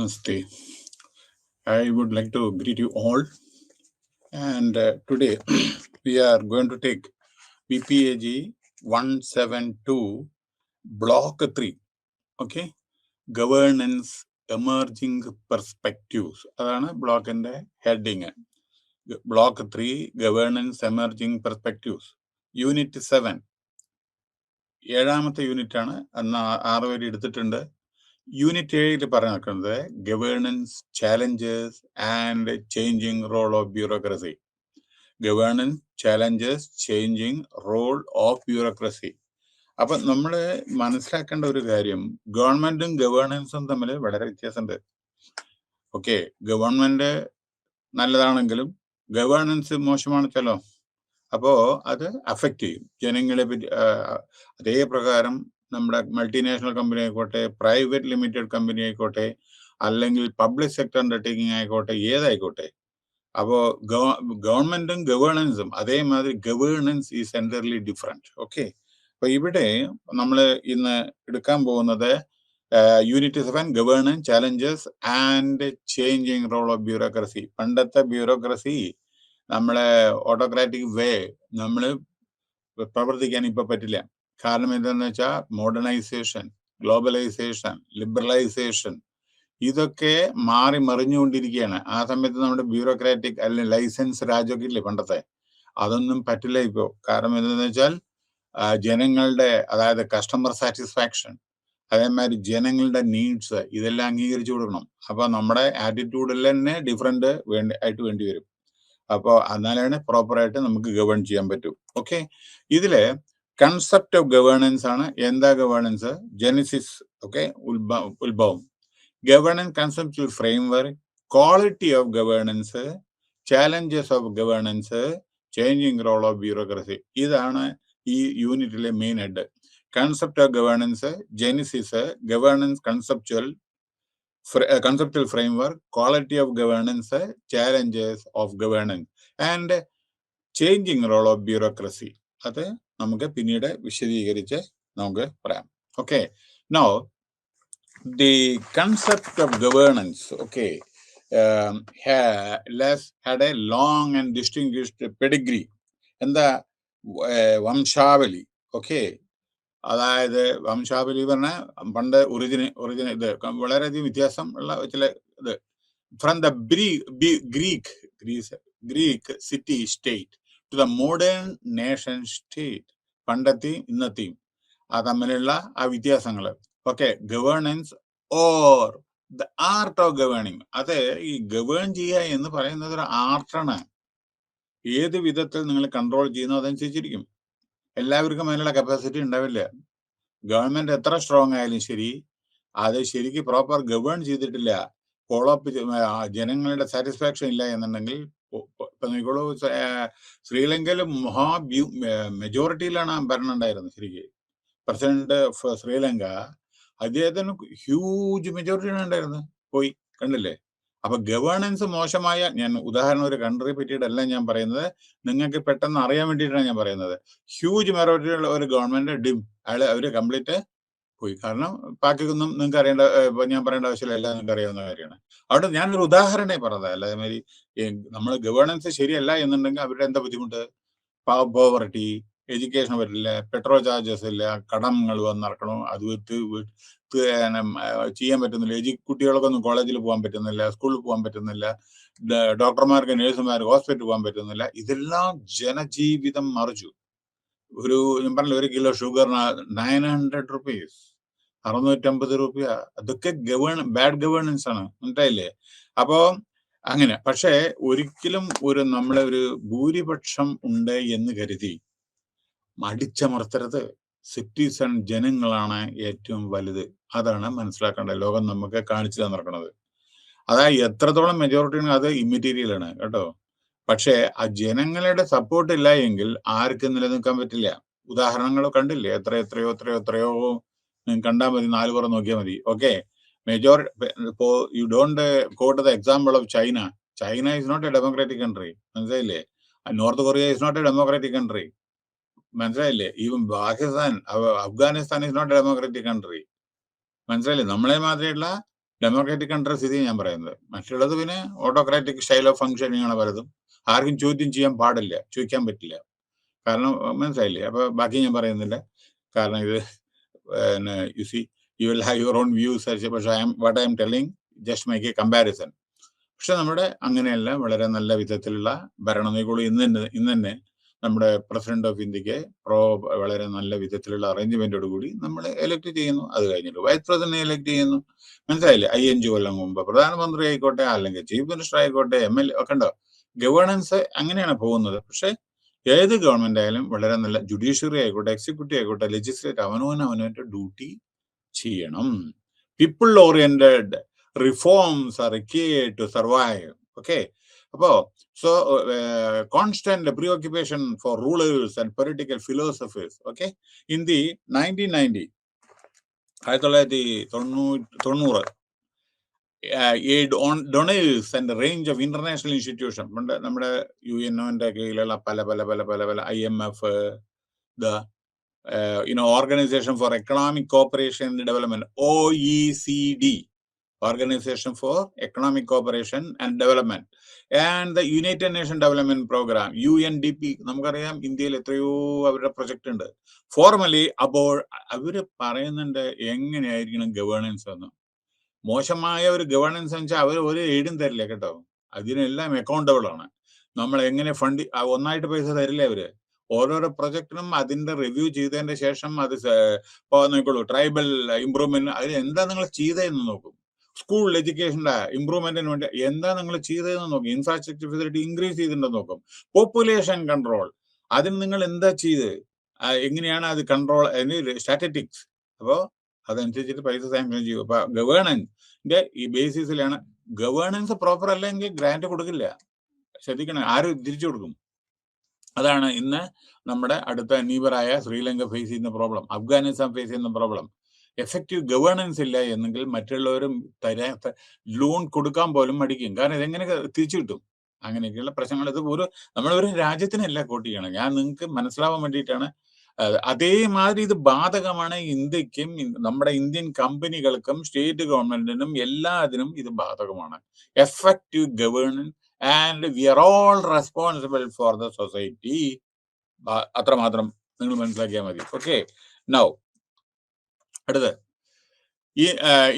Namaste. I would like to greet you all. And today we are going to take PPAG 172 Block 3. Okay. Governance Emerging Perspectives. അതാണ് ബ്ലോക്കിന്റെ heading. Block 3 governance emerging perspectives. Unit 7. 7ാമത്തെ unit ആണ്. അന്ന് 6 പേര് എടുത്തിട്ടുണ്ട്. Unit 7 പറഞ്ഞു നടക്കുന്നത് governance challenges and changing role of bureaucracy. Governance challenges changing role of bureaucracy. അപ്പൊ നമ്മൾ മനസ്സിലാക്കേണ്ട ഒരു കാര്യം, ഗവൺമെന്റും ഗവേണൻസും തമ്മിൽ വളരെ വ്യത്യാസമുണ്ട്. ഓക്കെ, ഗവൺമെന്റ് നല്ലതാണെങ്കിലും ഗവേണൻസ് മോശമാണെച്ചാലോ അപ്പോ അത് അഫക്റ്റ് ചെയ്യും ജനങ്ങളെ പറ്റി. അതേ പ്രകാരം നമ്മുടെ മൾട്ടിനാഷണൽ കമ്പനി ആയിക്കോട്ടെ, പ്രൈവറ്റ് ലിമിറ്റഡ് കമ്പനി ആയിക്കോട്ടെ, അല്ലെങ്കിൽ പബ്ലിക് സെക്ടർ അണ്ടർടേക്കിംഗ് ആയിക്കോട്ടെ, ഏതായിക്കോട്ടെ, അപ്പോ ഗവൺമെന്റും ഗവേണൻസും അതേമാതിരി governance is entirely different. Okay, അപ്പൊ ഇവിടെ നമ്മൾ ഇന്ന് എടുക്കാൻ പോകുന്നത് unit 7 governance challenges and changing role of bureaucracy. പണ്ടത്തെ ബ്യൂറോക്രസി നമ്മളെ ഓട്ടോക്രാറ്റിക് വേ നമ്മൾ പ്രവർത്തിക്കാൻ ഇപ്പൊ പറ്റില്ല. കാരണം എന്താണെന്ന് വെച്ചാൽ മോഡേണൈസേഷൻ, ഗ്ലോബലൈസേഷൻ, ലിബറലൈസേഷൻ ഇതൊക്കെ മാറി മറിഞ്ഞുകൊണ്ടിരിക്കുകയാണ്. ആ സമയത്ത് നമ്മുടെ ബ്യൂറോക്രാറ്റിക് അല്ലെങ്കിൽ ലൈസൻസ് രാജൊക്കെ ഇല്ലേ പണ്ടത്തെ, അതൊന്നും പറ്റില്ല ഇപ്പോൾ. കാരണം എന്താണെന്ന് വെച്ചാൽ ജനങ്ങളുടെ, അതായത് കസ്റ്റമർ സാറ്റിസ്ഫാക്ഷൻ, അതേമാതിരി ജനങ്ങളുടെ നീഡ്സ് ഇതെല്ലാം അംഗീകരിച്ചു കൊടുക്കണം. അപ്പൊ നമ്മുടെ ആറ്റിറ്റ്യൂഡിൽ തന്നെ ഡിഫറെന്റ് വേണ്ടി വരും. അപ്പോൾ എന്നാലാണ് പ്രോപ്പറായിട്ട് നമുക്ക് ഗവേൺ ചെയ്യാൻ പറ്റും. ഓക്കെ, ഇതില് കൺസെപ്റ്റ് ഓഫ് ഗവേണൻസ് ആണ്. എന്താ ഗവേണൻസ്? ജെനസിസ്. ഓക്കെ, ഉത്ഭവം, governance conceptual framework, quality of governance, challenges of governance, changing role of bureaucracy. ഇതാണ് ഈ യൂണിറ്റിലെ main head. Concept of governance, genesis, governance conceptual framework, quality of governance, challenges of governance, and changing role of bureaucracy. അത് നമുക്ക് പിന്നീട് വിശദീകരിച്ച് നമുക്ക് പറയാം. Okay, now the concept of governance, okay, had a long and distinguished pedigree. എന്താ വംശാവലി. Okay, അതായത് വംശാവലി പറഞ്ഞാൽ പണ്ട് ഒറിജിൻ ഇത് വളരെയധികം വ്യത്യാസം ഉള്ള ചില ഇത്. From the Greek city state to the modern nation state. പണ്ടത്തെയും ഇന്നത്തെയും തമ്മിലുള്ള ആ വ്യത്യാസങ്ങൾ. Okay, governance or the art of governing. അത് ഈ ഗവേൺ ചെയ്യുക എന്ന് പറയുന്നത് ഒരു ആർട്ടാണ്. ഏത് വിധത്തിൽ നിങ്ങൾ കൺട്രോൾ ചെയ്യുന്നു അതനുസരിച്ചിരിക്കും. എല്ലാവർക്കും അതിനുള്ള കപ്പാസിറ്റി ഉണ്ടാവില്ല. ഗവൺമെന്റ് എത്ര സ്ട്രോങ് ആയാലും ശരി, അത് ശരിക്കും പ്രോപ്പർ ഗവേൺ ചെയ്തിട്ടില്ല, ഫോളോ അപ്പ് ജനങ്ങളുടെ സാറ്റിസ്ഫാക്ഷൻ ഇല്ല എന്നുണ്ടെങ്കിൽ, ഇപ്പൊ നോക്കിക്കോളൂ, ശ്രീലങ്കയിൽ മെജോറിറ്റിയിലാണ് ഭരണം ഉണ്ടായിരുന്നത്. ശരിക്കും പ്രസിഡന്റ് ഓഫ് ശ്രീലങ്ക, അദ്ദേഹത്തിന് ഹ്യൂജ് മെജോറിറ്റിയാണ് ഉണ്ടായിരുന്നത്. പോയി കണ്ടില്ലേ? അപ്പൊ ഗവേണൻസ് മോശമായ, ഞാൻ ഉദാഹരണം ഒരു കൺട്രിയെ പറ്റിയിട്ടല്ല ഞാൻ പറയുന്നത്, നിങ്ങൾക്ക് പെട്ടെന്ന് അറിയാൻ വേണ്ടിയിട്ടാണ് ഞാൻ പറയുന്നത്. ഹ്യൂജ് മെജോറിറ്റിയുള്ള ഒരു ഗവൺമെന്റ് അവര് കംപ്ലീറ്റ് പോയി. കാരണം ബാക്കിയൊന്നും നിങ്ങൾക്ക് അറിയേണ്ട, ഞാൻ പറയേണ്ട ആവശ്യമില്ല, എല്ലാം നിങ്ങൾക്ക് അറിയാവുന്ന കാര്യമാണ്. അവിടെ ഞാനൊരു ഉദാഹരണേ പറഞ്ഞത്. അതേമാതിരി നമ്മൾ ഗവേണൻസ് ശരിയല്ല എന്നുണ്ടെങ്കിൽ അവരുടെ എന്താ ബുദ്ധിമുട്ട്? പോവർട്ടി, എഡ്യൂക്കേഷൻ പറ്റില്ല, പെട്രോൾ ചാർജസ് ഇല്ല, കടങ്ങൾ വന്നിറക്കണം, അത് ചെയ്യാൻ പറ്റുന്നില്ല. കുട്ടികൾക്ക് ഒന്നും കോളേജിൽ പോകാൻ പറ്റുന്നില്ല, സ്കൂളിൽ പോകാൻ പറ്റുന്നില്ല, ഡോക്ടർമാർക്ക്, നഴ്സുമാർക്ക് ഹോസ്പിറ്റലിൽ പോകാൻ പറ്റുന്നില്ല. ഇതെല്ലാം ജനജീവിതം മറിച്ചു. ഞാൻ പറഞ്ഞില്ല, 1 കിലോ ഷുഗറിന് 900 rupees, 650 രൂപ. അതൊക്കെ ബാഡ് ഗവേണൻസ് ആണ്, മനസ്സിലായില്ലേ? അപ്പോ അങ്ങനെ. പക്ഷെ ഒരിക്കലും നമ്മളെ ഒരു ഭൂരിപക്ഷം ഉണ്ട് എന്ന് കരുതി അടിച്ചമർത്തരുത്. സിറ്റിസൺ ജനങ്ങളാണ് ഏറ്റവും വലുത്. അതാണ് മനസ്സിലാക്കേണ്ടത്. ലോകം നമുക്ക് കാണിച്ചു തന്നിരിക്കുന്നത്. അതായത് എത്രത്തോളം മെജോറിറ്റി അത് ഇമ്മെറ്റീരിയലാണ് കേട്ടോ. പക്ഷെ ആ ജനങ്ങളുടെ സപ്പോർട്ട് ഇല്ല എങ്കിൽ ആർക്കും നിലനിൽക്കാൻ പറ്റില്ല. ഉദാഹരണങ്ങൾ കണ്ടില്ലേ? എത്രയോ കണ്ടാൽ മതി, 4 പുറം നോക്കിയാൽ മതി. ഓക്കെ, ഇപ്പോ you don't quote the example of China. China is not a democratic country, മനസ്സിലായില്ലേ? North Korea is not a democratic country, മനസ്സിലായില്ലേ? Even Pakistan, Afghanistan is not a democratic country, മനസ്സിലായില്ലേ? നമ്മളെ മാതിരിയുള്ള ഡെമോക്രാറ്റിക് കൺട്രി സ്ഥിതി ഞാൻ പറയുന്നത്. മറ്റുള്ളത് പിന്നെ ഓട്ടോക്രാറ്റിക് സ്റ്റൈൽ ഓഫ് ഫങ്ഷനിങ് ആണ് പലതും. ആർക്കും ചോദ്യം ചെയ്യാൻ പാടില്ല, ചോദിക്കാൻ പറ്റില്ല. കാരണം മനസ്സിലായില്ലേ? അപ്പൊ ബാക്കി ഞാൻ പറയുന്നില്ല. കാരണം ഇത് പിന്നെ you see you will have your own views. പക്ഷേ what I'm telling just make a comparison. പക്ഷെ നമ്മുടെ അങ്ങനെയല്ല, വളരെ നല്ല വിധത്തിലുള്ള ഭരണം. ഇന്ന് തന്നെ നമ്മുടെ പ്രസിഡന്റ് ഓഫ് ഇന്ത്യക്ക് വളരെ നല്ല വിധത്തിലുള്ള അറേഞ്ച്മെന്റോട് കൂടി നമ്മൾ എലക്ട് ചെയ്യുന്നു. അത് കഴിഞ്ഞിട്ട് വൈസ് പ്രസിഡന്റ് എലക്ട് ചെയ്യുന്നു. മനസ്സിലായില്ലേ? 5 കൊല്ലം മുമ്പ് പ്രധാനമന്ത്രി ആയിക്കോട്ടെ, അല്ലെങ്കിൽ ചീഫ് മിനിസ്റ്റർ ആയിക്കോട്ടെ, MLA ഒക്കെ ഉണ്ടോ. ഗവേണൻസ് അങ്ങനെയാണ് പോകുന്നത്. പക്ഷെ ഏത് ഗവൺമെന്റ് ആയാലും വളരെ നല്ല ജുഡീഷ്യറി ആയിക്കോട്ടെ, എക്സിക്യൂട്ടീവ് ആയിക്കോട്ടെ, ലെജിസ്ലേറ്റീവ് അവനവന്റെ ഡ്യൂട്ടി ചെയ്യണം. People oriented reforms are required to survive. Okay, അപ്പോ constant preoccupation for rulers and political philosophers. Okay, in the 1990, 1990, donors and a range of international institutions, നമ്മുടെ UNOന്റെ കീഴിലുള്ള പല IMF, the Organization for Economic Cooperation and Development, OECD, Organization for Economic Cooperation and Development, and the United Nations Development Program, UNDP. നമുക്കറിയാം ഇന്ത്യയിൽ എത്രയോ അവരുടെ project ഉണ്ട്. Formally അവര് പറയുന്നുണ്ട് എങ്ങനെയായിരിക്കണം ഗവേണൻസ് എന്ന്. മോശമായ ഒരു ഗവേണൻസ് എന്ന് വെച്ചാൽ അവർ ഒരു എയ്ഡും തരില്ല കേട്ടോ. അതിനെല്ലാം അക്കൗണ്ടബിൾ ആണ്. നമ്മൾ എങ്ങനെ ഫണ്ട് ഒന്നായിട്ട് പൈസ തരില്ല അവര്. ഓരോരോ പ്രൊജക്ടിനും അതിന്റെ റിവ്യൂ ചെയ്തതിന്റെ ശേഷം അത് നോക്കുള്ളൂ. ട്രൈബൽ ഇംപ്രൂവ്മെന്റ്, അതിൽ എന്താ നിങ്ങൾ ചെയ്തതെന്ന് നോക്കും. സ്കൂൾ എഡ്യൂക്കേഷന്റെ ഇംപ്രൂവ്മെന്റിന് വേണ്ടി എന്താ നിങ്ങൾ ചെയ്തതെന്ന് നോക്കും. ഇൻഫ്രാസ്ട്രക്ചർ ഫെസിലിറ്റി ഇൻക്രീസ് ചെയ്തിട്ടുണ്ടെന്ന് നോക്കും. പോപ്പുലേഷൻ കൺട്രോൾ, അതിന് നിങ്ങൾ എന്താ ചെയ്ത്, എങ്ങനെയാണ് അത് കൺട്രോൾ, സ്റ്റാറ്റിസ്റ്റിക്സ്. അപ്പോ അതനുസരിച്ചിട്ട് പൈസ സാങ്ഷൻ ചെയ്യും. അപ്പൊ ഗവേണൻസിന്റെ ഈ ബേസിസിലാണ്. ഗവേണൻസ് പ്രോപ്പർ അല്ലെങ്കിൽ ഗ്രാന്റ് കൊടുക്കില്ല. ശ്രദ്ധിക്കണം, ആരും തിരിച്ചു കൊടുക്കും. അതാണ് ഇന്ന് നമ്മുടെ അടുത്ത നെയ്ബറായ ശ്രീലങ്ക ഫേസ് ചെയ്യുന്ന പ്രോബ്ലം, അഫ്ഗാനിസ്ഥാൻ ഫേസ് ചെയ്യുന്ന പ്രോബ്ലം. എഫക്റ്റീവ് ഗവേണൻസ് ഇല്ല എന്നെങ്കിൽ മറ്റുള്ളവരും ലോൺ കൊടുക്കാൻ പോലും മടിക്കും. കാരണം ഇതെങ്ങനെ തിരിച്ചു കിട്ടും? അങ്ങനെയൊക്കെയുള്ള പ്രശ്നങ്ങൾ. ഇത് നമ്മളൊരു രാജ്യത്തിനല്ല കോട്ട് ചെയ്യണം, ഞാൻ നിങ്ങൾക്ക് മനസ്സിലാവാൻ വേണ്ടിയിട്ടാണ്. അതേമാതിരി ഇത് ബാധകമാണ് ഇന്ത്യക്കും, നമ്മുടെ ഇന്ത്യൻ കമ്പനികൾക്കും, സ്റ്റേറ്റ് ഗവൺമെന്റിനും, എല്ലാത്തിനും ഇത് ബാധകമാണ്. Effective governance and we are all responsible for the society. അത്രമാത്രം നിങ്ങൾ മനസ്സിലാക്കിയാൽ മതി. ഓക്കെ, നൗ അടുത്ത്,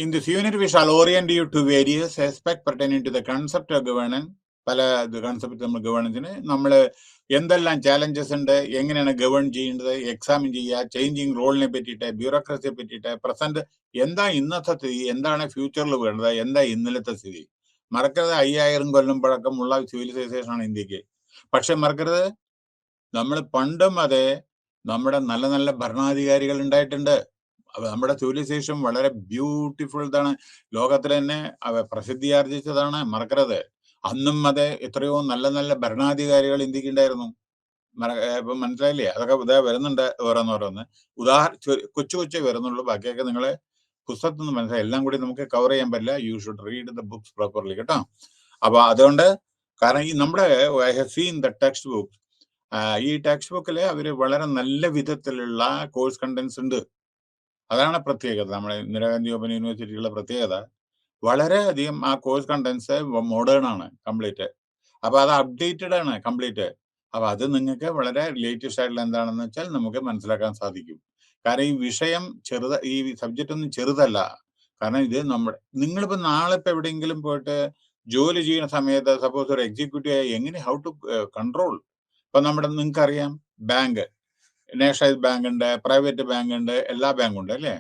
in this unit we shall orient you to various aspects pertaining to the concept of governance. പല കൺസെപ്റ്റ് നമ്മൾ ഗവേണൻസിന് നമ്മൾ എന്തെല്ലാം ചാലഞ്ചസ് ഉണ്ട്, എങ്ങനെയാണ് ഗവേൺ ചെയ്യേണ്ടത്, എക്സാമിൻ ചെയ്യുക, ചേഞ്ചിങ് റോളിനെ പറ്റിയിട്ട്, ബ്യൂറോക്രസിയെ പറ്റിയിട്ട്, പ്രസന്റ് എന്താ ഇന്നത്തെ സ്ഥിതി, എന്താണ് ഫ്യൂച്ചറിൽ വേണ്ടത്, എന്താ ഇന്നലത്തെ സ്ഥിതി. മറക്കരുത്, 5000 കൊല്ലം പഴക്കമുള്ള സിവിലൈസേഷൻ ആണ് ഇന്ത്യക്ക്. പക്ഷെ മറക്കരുത്, നമ്മൾ പണ്ടും അതെ നമ്മുടെ നല്ല നല്ല ഭരണാധികാരികൾ ഉണ്ടായിട്ടുണ്ട്. നമ്മുടെ സിവിലൈസേഷൻ വളരെ ബ്യൂട്ടിഫുൾ ഇതാണ്, ലോകത്തിൽ തന്നെ പ്രസിദ്ധി ആർജിച്ചതാണ്. മറക്കരുത്, അന്നും അതെ എത്രയോ നല്ല നല്ല ഭരണാധികാരികൾ ഇന്ത്യക്ക് ഉണ്ടായിരുന്നു. ഇപ്പൊ മനസ്സിലായില്ലേ? അതൊക്കെ ഇതാ വരുന്നുണ്ട് ഓരോന്ന്. കൊച്ചു വരുന്നുള്ളൂ. ബാക്കിയൊക്കെ നിങ്ങളെ പുസ്തകത്തിൽ നിന്ന് മനസ്സിലായി. എല്ലാം കൂടി നമുക്ക് കവർ ചെയ്യാൻ പറ്റില്ല. You should read the books properly കേട്ടോ. അപ്പൊ അതുകൊണ്ട്, കാരണം ഈ നമ്മുടെ I have seen the text book, ഈ ടെക്സ്റ്റ് ബുക്കിൽ അവര് വളരെ നല്ല വിധത്തിലുള്ള കോഴ്സ് കണ്ടന്റ്സ് ഉണ്ട്. അതാണ് പ്രത്യേകത. നമ്മുടെ ഇന്ദിരാഗാന്ധി ഓപ്പൺ യൂണിവേഴ്സിറ്റിയുള്ള പ്രത്യേകത. വളരെയധികം ആ കോഴ്സ് കണ്ടന്റ്സ് മോഡേൺ ആണ് കംപ്ലീറ്റ്. അപ്പൊ അത് അപ്ഡേറ്റഡ് ആണ് കംപ്ലീറ്റ്. അപ്പൊ അത് നിങ്ങൾക്ക് വളരെ ലേറ്റസ്റ്റ് ആയിട്ടുള്ള എന്താണെന്ന് വെച്ചാൽ നമുക്ക് മനസ്സിലാക്കാൻ സാധിക്കും. കാരണം ഈ വിഷയം ഈ സബ്ജക്റ്റ് ഒന്നും ചെറുതല്ല. കാരണം ഇത് നിങ്ങളിപ്പോ നാളെ ഇപ്പൊ എവിടെയെങ്കിലും പോയിട്ട് ജോലി ചെയ്യുന്ന സമയത്ത് സപ്പോസ് ഒരു എക്സിക്യൂട്ടീവ് എങ്ങനെ ഹൗ ടു കൺട്രോൾ. ഇപ്പൊ നിങ്ങൾക്കറിയാം, ബാങ്ക്, നാഷണലൈസ് ബാങ്ക് ഉണ്ട്, പ്രൈവറ്റ് ബാങ്ക് ഉണ്ട്, എല്ലാ ബാങ്കും ഉണ്ട് അല്ലേ?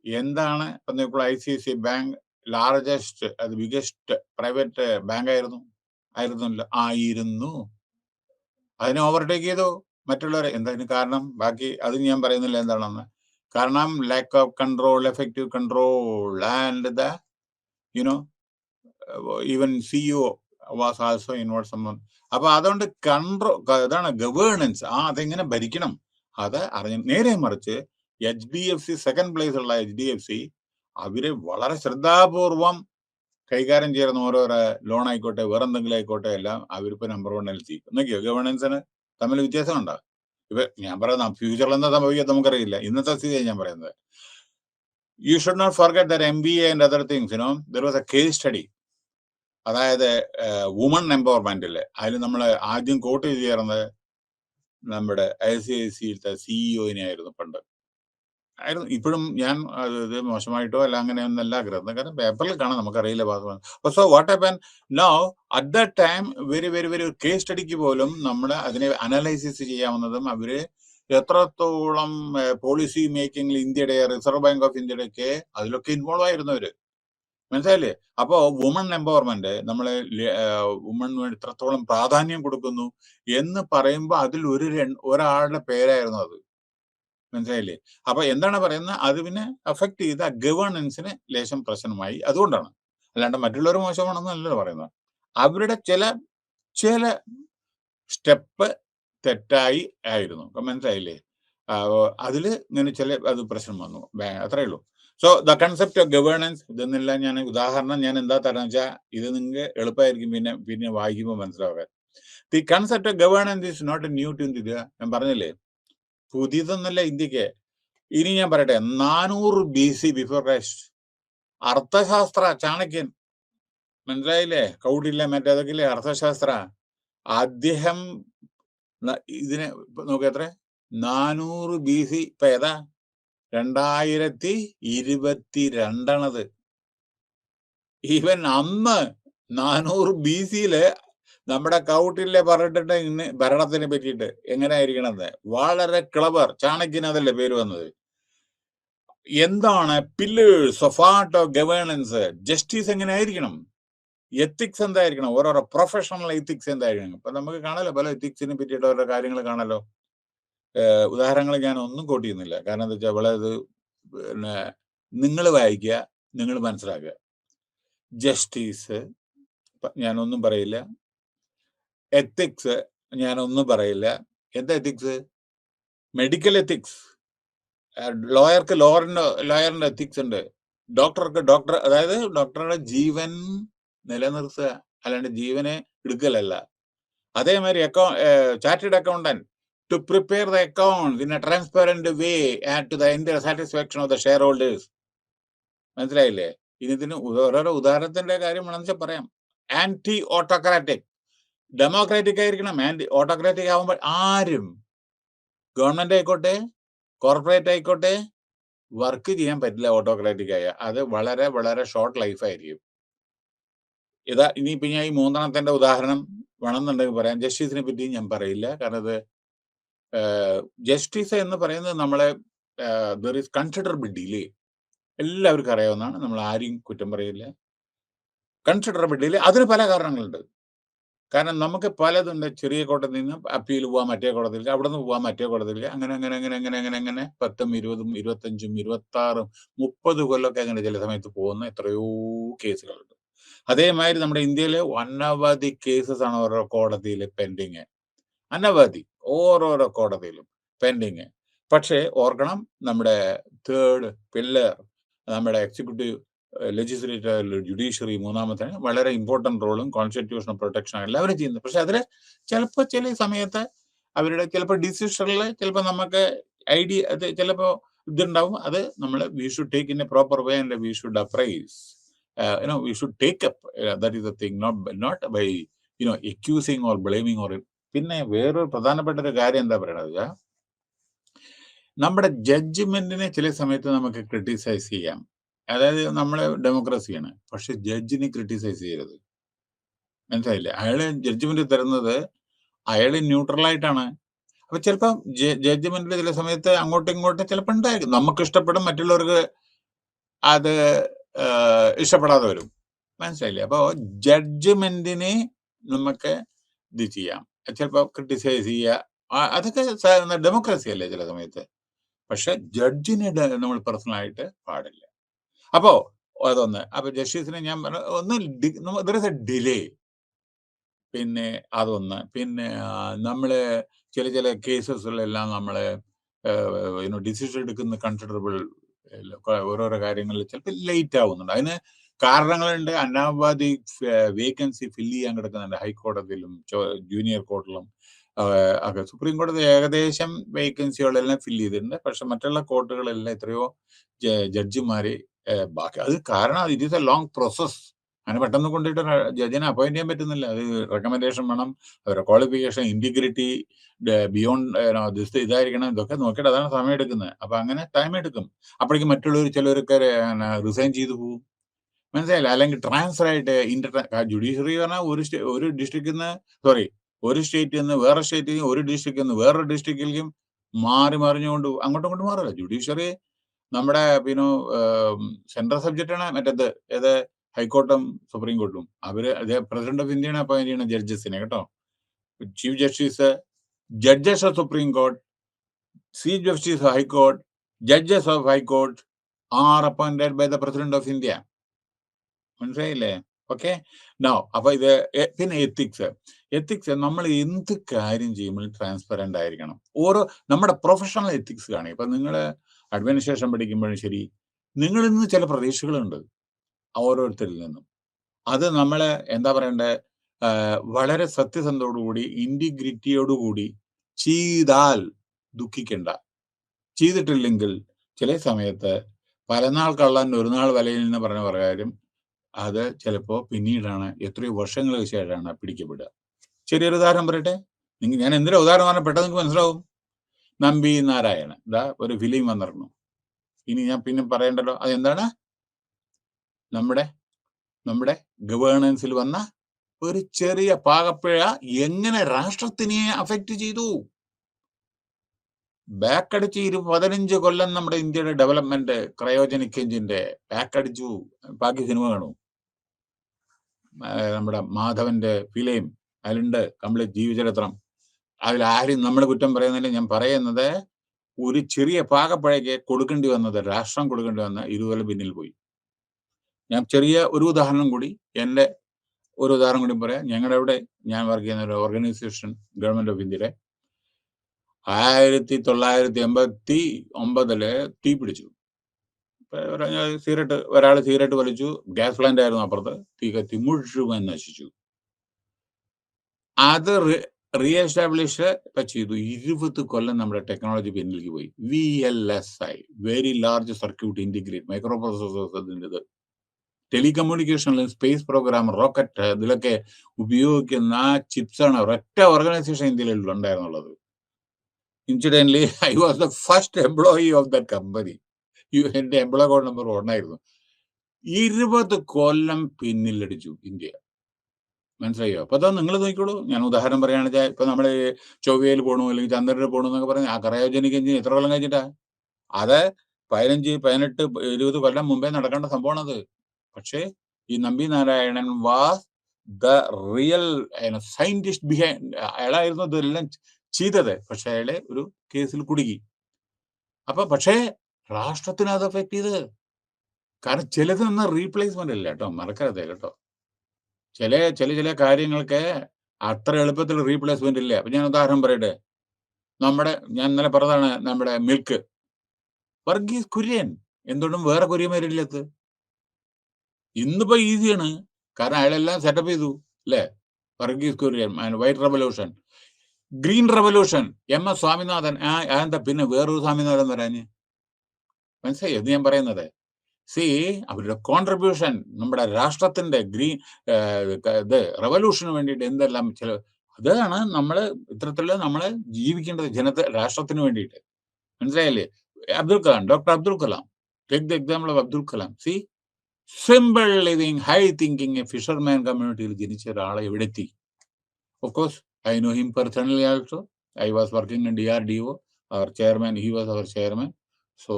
എന്താണ് ഇപ്പൊ ICICI ബാങ്ക് ലാർജസ്റ്റ്, അത് ബിഗസ്റ്റ് പ്രൈവറ്റ് ബാങ്ക് ആയിരുന്നു. അതിനെ ഓവർടേക്ക് ചെയ്തു മറ്റുള്ളവരെ. എന്തായാലും കാരണം ബാക്കി അത് ഞാൻ പറയുന്നില്ല എന്താണെന്ന്. കാരണം lack of control, effective control, and the even CEO was also involve someone. അപ്പൊ അതുകൊണ്ട് അതാണ് ഗവേണൻസ്. അതെങ്ങനെ ഭരിക്കണം അത് അറിഞ്ഞ. നേരെ മറിച്ച് HDFC, സെക്കൻഡ് പ്ലേസ് ഉള്ള HDFC, അവര് വളരെ ശ്രദ്ധാപൂർവം കൈകാര്യം ചെയ്യുന്ന ഓരോരോ ലോൺ ആയിക്കോട്ടെ, വേറെന്തെങ്കിലും ആയിക്കോട്ടെ, എല്ലാം അവരിപ്പോ നമ്പർ 1 എത്തി. എന്നൊക്കെയോ ഗവേണൻസിന് തമ്മിൽ വ്യത്യാസം ഉണ്ടോ? ഇപ്പൊ ഞാൻ പറയുന്ന ഫ്യൂച്ചറിൽ എന്താ സംഭവിക്കുക നമുക്കറിയില്ല. ഇന്നത്തെ സ്ഥിതിയാണ് ഞാൻ പറയുന്നത്. You should not forget that MBA and other things, there was a case study. അതായത് വുമൺ എംപവർമെന്റിൽ അതിൽ നമ്മൾ ആദ്യം കോട്ട് ചെയ്ത് ചേർന്നത് നമ്മുടെ ICICIയിലത്തെ സിഇഒനെ ആയിരുന്നു പണ്ട്. ആയിരുന്നു. ഇപ്പോഴും ഞാൻ ഇത് മോശമായിട്ടോ അല്ല അങ്ങനെയൊന്നല്ല കരുതുന്നത്. കാരണം പേപ്പറിൽ കാണാം, നമുക്കറിയില്ല. So what happen now at that time very very very case സ്റ്റഡിക്ക് പോലും നമ്മൾ അതിനെ അനലൈസിസ് ചെയ്യാവുന്നതും അവര് എത്രത്തോളം പോളിസി മേക്കിംഗിൽ ഇന്ത്യയുടെ റിസർവ് ബാങ്ക് ഓഫ് ഇന്ത്യയുടെ ഒക്കെ അതിലൊക്കെ ഇൻവോൾവ് ആയിരുന്നവര്, മനസ്സിലായില്ലേ? അപ്പോ വുമൺ എംപവർമെന്റ് നമ്മള് വുമൺ എത്രത്തോളം പ്രാധാന്യം കൊടുക്കുന്നു എന്ന് പറയുമ്പോൾ അതിൽ ഒരാളുടെ പേരായിരുന്നു അത്, മനസ്സിലായില്ലേ? അപ്പൊ എന്താണ് പറയുന്നത്, അത് പിന്നെ അഫക്ട് ചെയ്ത ഗവേണൻസിന് ലേശം പ്രശ്നമായി. അതുകൊണ്ടാണ്, അല്ലാണ്ട് മറ്റുള്ളവർ മോശമാണെന്നല്ലല്ലോ പറയുന്നത്. അവരുടെ ചില സ്റ്റെപ്പ് തെറ്റായി ആയിരുന്നു, മനസ്സിലായില്ലേ? അതില് ഇങ്ങനെ അത് പ്രശ്നം വന്നു, അത്രേ ഉള്ളൂ. So the concept of governance ഇതെന്നില്ല. ഞാൻ ഉദാഹരണം ഞാൻ എന്താ തരാന്ന് വെച്ചാൽ ഇത് നിങ്ങൾക്ക് എളുപ്പമായിരിക്കും പിന്നെ വായിക്കുമ്പോൾ മനസ്സിലാവാൻ. The concept of governance is not new to India. ഞാൻ പറഞ്ഞില്ലേ, പുതിയതൊന്നല്ല ഇന്ത്യക്ക്. ഇനി ഞാൻ പറയട്ടെ, 400 BC ബിഫോർ ക്രൈസ്റ്റ് അർത്ഥശാസ്ത്ര ചാണക്യൻ, മനസ്സിലായില്ലേ? കൗടില്യ മറ്റേതൊക്കെ അർത്ഥശാസ്ത്ര, അദ്ദേഹം ഇതിനെ നോക്കിയത്ര 400 BC. ഇപ്പൊ ഏതാ 2022 ഈവൻ അന്ന് 400 BC-യില് നമ്മുടെ കൗട്ടില്യ പറഞ്ഞിട്ട് ഇന്ന് ഭരണത്തിനെ പറ്റിയിട്ട് എങ്ങനെയായിരിക്കണമെന്ന് വളരെ ക്ലബർ. ചാണക്യന് അതല്ലേ പേര് വന്നത്. എന്താണ് pillars of art of governance? Justice എങ്ങനെയായിരിക്കണം, എത്തിക്സ് എന്തായിരിക്കണം, ഓരോരോ പ്രൊഫഷണൽ എത്തിക്സ് എന്തായിരിക്കണം. ഇപ്പൊ നമുക്ക് കാണാലോ പല എത്തിക്സിനെ പറ്റിയിട്ട് ഓരോ കാര്യങ്ങൾ കാണാലോ. ഉദാഹരണങ്ങൾ ഞാൻ ഒന്നും കോട്ട് ചെയ്യുന്നില്ല, കാരണം എന്താ വെച്ചാൽ വളരെ പിന്നെ നിങ്ങൾ വായിക്കുക, നിങ്ങൾ മനസ്സിലാക്കുക. ജസ്റ്റിസ് ഞാനൊന്നും പറയില്ല, എത്തിക്സ് ഞാനൊന്നും പറയില്ല. എന്താ എത്തിക്സ്? Medical ethics. ലോയർക്ക് ലോയറിന്റെ എത്തിക്സ് ഉണ്ട്, ഡോക്ടർക്ക് അതായത് ഡോക്ടറുടെ ജീവൻ നിലനിർത്തുക, അല്ലാണ്ട് ജീവനെ എടുക്കലല്ല. അതേമാതിരി chartered accountant to prepare the accounts in a transparent way and to the entire satisfaction of the shareholders. മനസ്സിലായില്ലേ? ഇതിന് ഓരോരോ ഉദാഹരണത്തിന്റെ കാര്യം വേണമെന്ന് വെച്ചാൽ പറയാം. ആന്റി ഓട്ടോക്രാറ്റിക്, ഡെമോക്രാറ്റിക് ആയിരിക്കണം. ആന്റി ഓട്ടോക്രാറ്റിക് ആവുമ്പോൾ ആരും, ഗവൺമെന്റ് ആയിക്കോട്ടെ കോർപ്പറേറ്റ് ആയിക്കോട്ടെ, വർക്ക് ചെയ്യാൻ പറ്റില്ല ഓട്ടോക്രാറ്റിക് ആയ. അത് വളരെ വളരെ ഷോർട്ട് ലൈഫ് ആയിരിക്കും. ഇനിയിപ്പോ ഞാൻ ഈ മൂന്നെണ്ണത്തിന്റെ ഉദാഹരണം വേണമെന്നുണ്ടെങ്കിൽ പറയാം. ജസ്റ്റിസിനെ പറ്റി ഞാൻ പറയില്ല, കാരണം അത് ജസ്റ്റിസ് എന്ന് പറയുന്നത് നമ്മളെ ദർ ഈസ് കൺസിഡറബിൾ ഡിലേ. എല്ലാവർക്കും അറിയാവുന്നതാണ്, നമ്മൾ ആരെയും കുറ്റം പറയില്ല. കൺസിഡറബിൾ ഡിലേ, അതിന് പല കാരണങ്ങളുണ്ട്. കാരണം നമുക്ക് പലതുണ്ട്. ചെറിയ കോടതിയിൽ നിന്ന് അപ്പീൽ പോവാൻ മറ്റേ കോടതിയിലേക്ക്, അവിടെ നിന്ന് പോവാൻ മറ്റേ കോടതിയിലേക്ക്, അങ്ങനെ 10, 20, 25, 26, 30 കൊല്ലമൊക്കെ അങ്ങനെ ചില സമയത്ത് പോകുന്ന എത്രയോ കേസുകളുണ്ട്. അതേമാതിരി നമ്മുടെ ഇന്ത്യയിൽ അനവധി കേസസ് ആണ് ഓരോ കോടതിയിൽ പെൻഡിങ്, അനവധി ഓരോരോ കോടതിയിലും പെൻഡിങ്. പക്ഷേ ഓർക്കണം, നമ്മുടെ തേർഡ് പില്ലർ, നമ്മുടെ എക്സിക്യൂട്ടീവ്, ലെജിസ്ലേറ്റീവ്, ജുഡീഷ്യറി, മൂന്നാമത്തെ വളരെ ഇമ്പോർട്ടന്റ് റോളും കോൺസ്റ്റിറ്റ്യൂഷണൽ പ്രൊട്ടക്ഷനാണ് എല്ലാവരും ചെയ്യുന്നത്. പക്ഷെ അതിൽ ചിലപ്പോൾ ചില സമയത്ത് അവരുടെ ചിലപ്പോൾ ഡിസിഷനിൽ ചിലപ്പോൾ നമുക്ക് ഐഡിയ അത് ചിലപ്പോൾ ഇതുണ്ടാവും. അത് നമ്മൾ we should take in a proper way and we should appraise, we should take up. That is the thing, not by accusing or blaming or. പിന്നെ വേറൊരു പ്രധാനപ്പെട്ട ഒരു കാര്യം എന്താ പറയണത്, നമ്മുടെ ജഡ്ജ്മെന്റിനെ ചില സമയത്ത് നമുക്ക് ക്രിട്ടിസൈസ് ചെയ്യാം. അതായത് നമ്മളെ ഡെമോക്രസിയാണ്, പക്ഷെ ജഡ്ജിനെ ക്രിട്ടിസൈസ് ചെയ്യരുത്, മനസ്സിലായില്ലേ? അയാള് ജഡ്ജ്മെന്റ് തരുന്നത് അയാള് ന്യൂട്രൽ ആയിട്ടാണ്. അപ്പൊ ചിലപ്പോ ജഡ്ജ്മെന്റിൽ ചില സമയത്ത് അങ്ങോട്ടും ഇങ്ങോട്ടും ചിലപ്പോൾ ഉണ്ടായിരിക്കും, നമുക്ക് ഇഷ്ടപ്പെടും, മറ്റുള്ളവർക്ക് അത് ഇഷ്ടപ്പെടാതെ വരും, മനസ്സിലായില്ലേ? അപ്പോ ജഡ്ജ്മെന്റിനെ നമുക്ക് ഇത് ചെയ്യാം, ചിലപ്പോ ക്രിട്ടിസൈസ് ചെയ്യുക, അതൊക്കെ ഡെമോക്രസി അല്ലേ ചില സമയത്ത്. പക്ഷെ ജഡ്ജിനെ നമ്മൾ പേഴ്സണൽ ആയിട്ട് പാടില്ല. അപ്പോ അതൊന്ന്. അപ്പൊ ജസ്റ്റിസിനെ ഞാൻ ഒന്ന് ഡിലേ, പിന്നെ അതൊന്ന്. പിന്നെ നമ്മള് ചില കേസസിലെല്ലാം നമ്മള് ഡിസിഷൻ എടുക്കുന്ന കൺസിഡറബിൾ ഓരോരോ കാര്യങ്ങളിൽ ചിലപ്പോൾ ലേറ്റ് ആവുന്നുണ്ട്. അതിന് കാരണങ്ങളുണ്ട്. അനവധി വേക്കൻസി ഫില്ല് ചെയ്യാൻ കിടക്കുന്നുണ്ട് ഹൈക്കോടതിയിലും ജൂനിയർ കോർട്ടിലും. സുപ്രീം കോടതി ഏകദേശം വേക്കൻസികളെല്ലാം ഫില്ല് ചെയ്തിട്ടുണ്ട്. പക്ഷെ മറ്റുള്ള കോർട്ടുകളെല്ലാം എത്രയോ ജഡ്ജിമാര് ബാക്കി അത് കാരണം it is A long process. അങ്ങനെ പെട്ടെന്ന് കൊണ്ടിട്ട് ജഡ്ജിനെ അപ്പോയിന്റ് ചെയ്യാൻ പറ്റുന്നില്ല. അത് റെക്കമെൻഡേഷൻ വേണം, അവരുടെ ക്വാളിഫിക്കേഷൻ, ഇന്റിഗ്രിറ്റി, ബിയോണ്ട് ഇതായിരിക്കണം, ഇതൊക്കെ നോക്കിയിട്ട് അതാണ് സമയം എടുക്കുന്നത്. അപ്പൊ അങ്ങനെ ടൈം എടുക്കും. അപ്പോഴേക്കും മറ്റുള്ളവർ ചിലവരൊക്കെ റിസൈൻ ചെയ്തു പോകും. മനസ്സിലായില്ല? അല്ലെങ്കിൽ ട്രാൻസ്ഫർ ആയിട്ട് ജുഡീഷ്യറി പറഞ്ഞാൽ ഒരു ഡിസ്ട്രിക്റ്റിൽ നിന്ന് ഒരു സ്റ്റേറ്റിൽ നിന്ന് വേറെ സ്റ്റേറ്റിൽ, ഒരു ഡിസ്ട്രിക്റ്റിൽ നിന്ന് വേറൊരു ഡിസ്ട്രിക്റ്റിലേക്കും മാറി മറിഞ്ഞുകൊണ്ട് അങ്ങോട്ടും ഇങ്ങോട്ടും മാറില്ല. ജുഡീഷ്യറി നമ്മുടെ സെൻട്രൽ സബ്ജക്റ്റാണ് മറ്റേത് ഏത് ഹൈക്കോർട്ടും സുപ്രീം കോർട്ടും. അവര് പ്രസിഡന്റ് ഓഫ് ഇന്ത്യയാണ് അപ്പോയിന്റ് ചെയ്യുന്ന ജഡ്ജസിനെ കേട്ടോ. Chief justice, judges of supreme court, chief justice high court, judges of high court are appointed by the president of India. മനസ്സിലായില്ലേ? ഓക്കെ. നോ അപ്പൊ ഇത് പിന്നെ എത്തിക്സ് നമ്മൾ എന്ത് കാര്യം ചെയ്യുമ്പോഴും ട്രാൻസ്പെറന്റ് ആയിരിക്കണം. നമ്മുടെ പ്രൊഫഷണൽ എത്തിക്സ് കാണും. ഇപ്പൊ നിങ്ങൾ അഡ്മിനിസ്ട്രേഷൻ പഠിക്കുമ്പോഴും ശരി, നിങ്ങളിൽ നിന്ന് ചില പ്രതീക്ഷകളുണ്ട് ഓരോരുത്തരിൽ നിന്നും. അത് നമ്മള് എന്താ പറയണ്ടേ, വളരെ സത്യസന്ധതയോടുകൂടി ഇന്റിഗ്രിറ്റിയോടുകൂടി ചെയ്താൽ ദുഃഖിക്കണ്ട. ചെയ്തിട്ടില്ലെങ്കിൽ ചില സമയത്ത് പലനാൾ കള്ളൻ ഒരു നാൾ വലയിൽ എന്ന് പറഞ്ഞ പ്രകാരം അത് ചിലപ്പോ പിന്നീടാണ് എത്രയോ വർഷങ്ങൾക്ക് ശേഷമാണ് പിടിക്കപ്പെടുക. ചെറിയൊരു ഉദാഹരണം പറയട്ടെ. ഞാൻ എന്തിനാ ഉദാഹരണം പറഞ്ഞാൽ പെട്ടെന്ന് നിങ്ങൾക്ക് മനസ്സിലാവും. നമ്പി നാരായണൻ ഒരു ഫിലിം വന്നിരുന്നു. ഇനി ഞാൻ പിന്നെ പറയണ്ടല്ലോ. അതെന്താണ്? നമ്മുടെ ഗവേണൻസിൽ വന്ന ഒരു ചെറിയ പാകപ്പിഴ എങ്ങനെ രാഷ്ട്രത്തിനെ അഫക്റ്റ് ചെയ്തു. ബാക്കടിച്ച് 15 കൊല്ലം നമ്മുടെ ഇന്ത്യയുടെ ഡെവലപ്മെന്റ് ക്രയോജനിക് എഞ്ചിന്റെ ബാക്കടിച്ചു. ബാക്കി സിനിമ കാണൂ. നമ്മുടെ മാധവന്റെ ഫിലിം അതിലുണ്ട്, കംപ്ലീറ്റ് ജീവചരിത്രം. അതിലാരും നമ്മൾ കുറ്റം പറയുന്നില്ല. ഞാൻ പറയുന്നത് ഒരു ചെറിയ പാകപ്പഴയ്ക്ക് കൊടുക്കേണ്ടി വന്നത്, രാഷ്ട്രം കൊടുക്കേണ്ടി വന്ന 20 കൊല്ലം പിന്നിൽ പോയി. ഞാൻ ചെറിയ ഒരു ഉദാഹരണം കൂടി പറയാം. ഞങ്ങളുടെ ഇവിടെ ഞാൻ വർക്ക് ചെയ്യുന്ന ഒരു ഓർഗനൈസേഷൻ ഗവൺമെന്റ് ഓഫ് ഇന്ത്യയുടെ 1989 തീ പിടിച്ചു. ഒരാൾ സിഗരറ്റ് വലിച്ചു. ഗ്യാസ് പ്ലാന്റ് ആയിരുന്നു അപ്പുറത്ത്. തീ കത്തി മുഴുവൻ നശിച്ചു. അത് റീഎസ്റ്റാബ്ലിഷ് ചെയ്തു. 20 കൊല്ലം നമ്മുടെ ടെക്നോളജി പിന്നിലേക്ക് പോയി. VLSI, very large circuit integrate micro processors, ടെലികമ്മ്യൂണിക്കേഷനിലും സ്പേസ് പ്രോഗ്രാം, റോക്കറ്റ്, ഇതിലൊക്കെ ഉപയോഗിക്കുന്ന ചിപ്സാണ് ഒരൊറ്റ ഓർഗനൈസേഷൻ ഇന്ത്യയിൽ ഉണ്ടായിരുന്നുള്ളത്. Incidentally I was the first employee of the company. എന്റെ എംപ്ലോയി കോഡ് നമ്പർ 1 ആയിരുന്നു. 20 കൊല്ലം പിന്നിലടിച്ചു ഇന്ത്യ. മനസ്സിലായോ? അപ്പൊ അതാ നിങ്ങൾ നോക്കിക്കോളൂ. ഞാൻ ഉദാഹരണം പറയുകയാണെന്ന് വെച്ചാൽ ഇപ്പൊ നമ്മള് ചൊവ്വയിൽ പോകണു അല്ലെങ്കിൽ ചന്ദ്രനിൽ പോകണു എന്നൊക്കെ പറഞ്ഞ് ആ ക്രയോജനിക് എഞ്ചിൻ എത്ര കൊല്ലം കഴിഞ്ഞിട്ടാ? അത് 15, 18, 20 കൊല്ലം മുമ്പേ നടക്കേണ്ട സംഭവമാണത്. പക്ഷേ ഈ Nambi Narayanan was the real scientist behind. അയാളായിരുന്നു ഇതെല്ലാം ചെയ്തത്. പക്ഷെ അയാളെ ഒരു കേസിൽ കുടുങ്ങി. അപ്പൊ പക്ഷേ രാഷ്ട്രത്തിന് അത് എഫക്ട് ചെയ്ത്. കാരണം ചിലതൊന്നും റീപ്ലേസ്മെന്റ് ഇല്ല കേട്ടോ, മറക്കരുത് കേട്ടോ. ചില കാര്യങ്ങൾക്ക് അത്ര എളുപ്പത്തിൽ റീപ്ലേസ്മെന്റ് ഇല്ല. അപ്പൊ ഞാൻ ഉദാഹരണം പറയട്ടെ. ഞാൻ ഇന്നലെ പറഞ്ഞതാണ് നമ്മുടെ മിൽക്ക്, വർഗീസ് കുര്യൻ. എന്തുകൊണ്ടും വേറെ കുര്യന്മാരില്ലത്ത്. ഇന്നിപ്പോ ഈസിയാണ്, കാരണം അയാളെല്ലാം സെറ്റപ്പ് ചെയ്തു അല്ലേ? Varghese Kurian, white revolution, green revolution, MS Swaminathan. എന്താ പിന്നെ വേറൊരു സ്വാമിനാഥൻ വരാന്? മനസ്സിലായി എന്ന് ഞാൻ പറയുന്നത്? അവരുടെ കോൺട്രിബ്യൂഷൻ നമ്മുടെ രാഷ്ട്രത്തിന്റെ റെവല്യൂഷന് വേണ്ടിയിട്ട് എന്തെല്ലാം അതാണ് നമ്മള് ഇത്തരത്തില് നമ്മള് ജീവിക്കേണ്ടത് രാഷ്ട്രത്തിന് വേണ്ടിയിട്ട്. മനസ്സിലായില്ലേ? Doctor Abdul Kalam, take the example of Abdul Kalam. Simple living, high thinking, fisherman കമ്മ്യൂണിറ്റിയിൽ ജനിച്ച ഒരാളെ എവിടെ എത്തി? Of course I know him personally also. I was working in DRDO. Our chairman, he was our chairman. So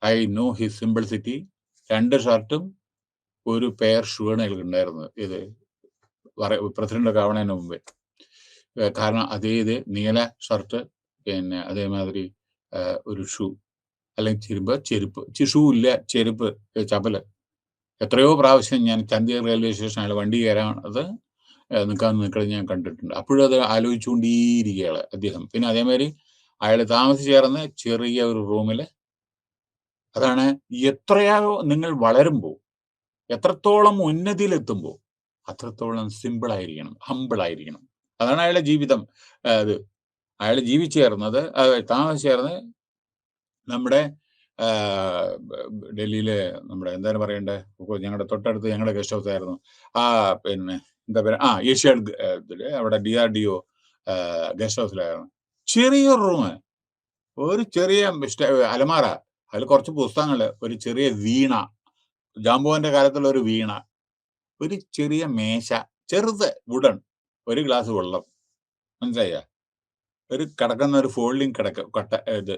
I know his simplicity. 2 ഷർട്ടും ഒരു pair shoe ആണ് അയാൾക്കുണ്ടായിരുന്നത്. ഇത് president ആവണതിന് മുമ്പേ. കാരണം അതേ നീല ഷർട്ട്, പിന്നെ അതേമാതിരി ഒരു ഷൂ, അല്ലെങ്കിൽ ചെരുപ്പ്. ഷൂ ഇല്ല, ചെരുപ്പ്, ചപ്പല്. എത്രയോ പ്രാവശ്യം ഞാൻ ചണ്ഡീഗഡ് റെയിൽവേ സ്റ്റേഷൻ അയാൾ വണ്ടി കയറാണത് നിൽക്കുന്നത് ഞാൻ കണ്ടിട്ടുണ്ട്. അപ്പോഴും അത് ആലോചിച്ചുകൊണ്ടിരിക്കുകയാണ് അദ്ദേഹം. പിന്നെ അതേമാതിരി അയാൾ താമസിച്ചേർന്ന് ചെറിയ ഒരു റൂമില്. അതാണ് എത്രയോ നിങ്ങൾ വളരുമ്പോൾ, എത്രത്തോളം ഉന്നതിയിലെത്തുമ്പോൾ അത്രത്തോളം സിമ്പിൾ ആയിരിക്കണം, ഹമ്പിൾ ആയിരിക്കണം. അതാണ് അയാളുടെ ജീവിതം. അത് അയാൾ ജീവിച്ചേർന്നത് താമസിച്ചേർന്ന് നമ്മുടെ ഡൽഹിയിലെ നമ്മുടെ എന്താണ് പറയണ്ടേ, ഞങ്ങളുടെ തൊട്ടടുത്ത് ഞങ്ങളുടെ ഗസ്റ്റ് ഹൗസ് ആയിരുന്നു. പിന്നെ എന്താ പറയുക, ഏഷ്യാഡ് അവിടെ DRDO ഗസ്റ്റ് ഹൗസിലായിരുന്നു. ചെറിയൊരു റൂം, ഒരു ചെറിയ അലമാര, അതിൽ കുറച്ച് പുസ്തകങ്ങള്, ഒരു ചെറിയ വീണ, ജാമ്പുവാന്റെ കാലത്തുള്ള ഒരു വീണ, ഒരു ചെറിയ മേശ, ചെറുത് വുഡൻ, ഒരു ഗ്ലാസ് വെള്ളം, മനസ്സിലായ, ഒരു കിടക്കുന്ന ഒരു ഫോൾഡിങ് ഇത്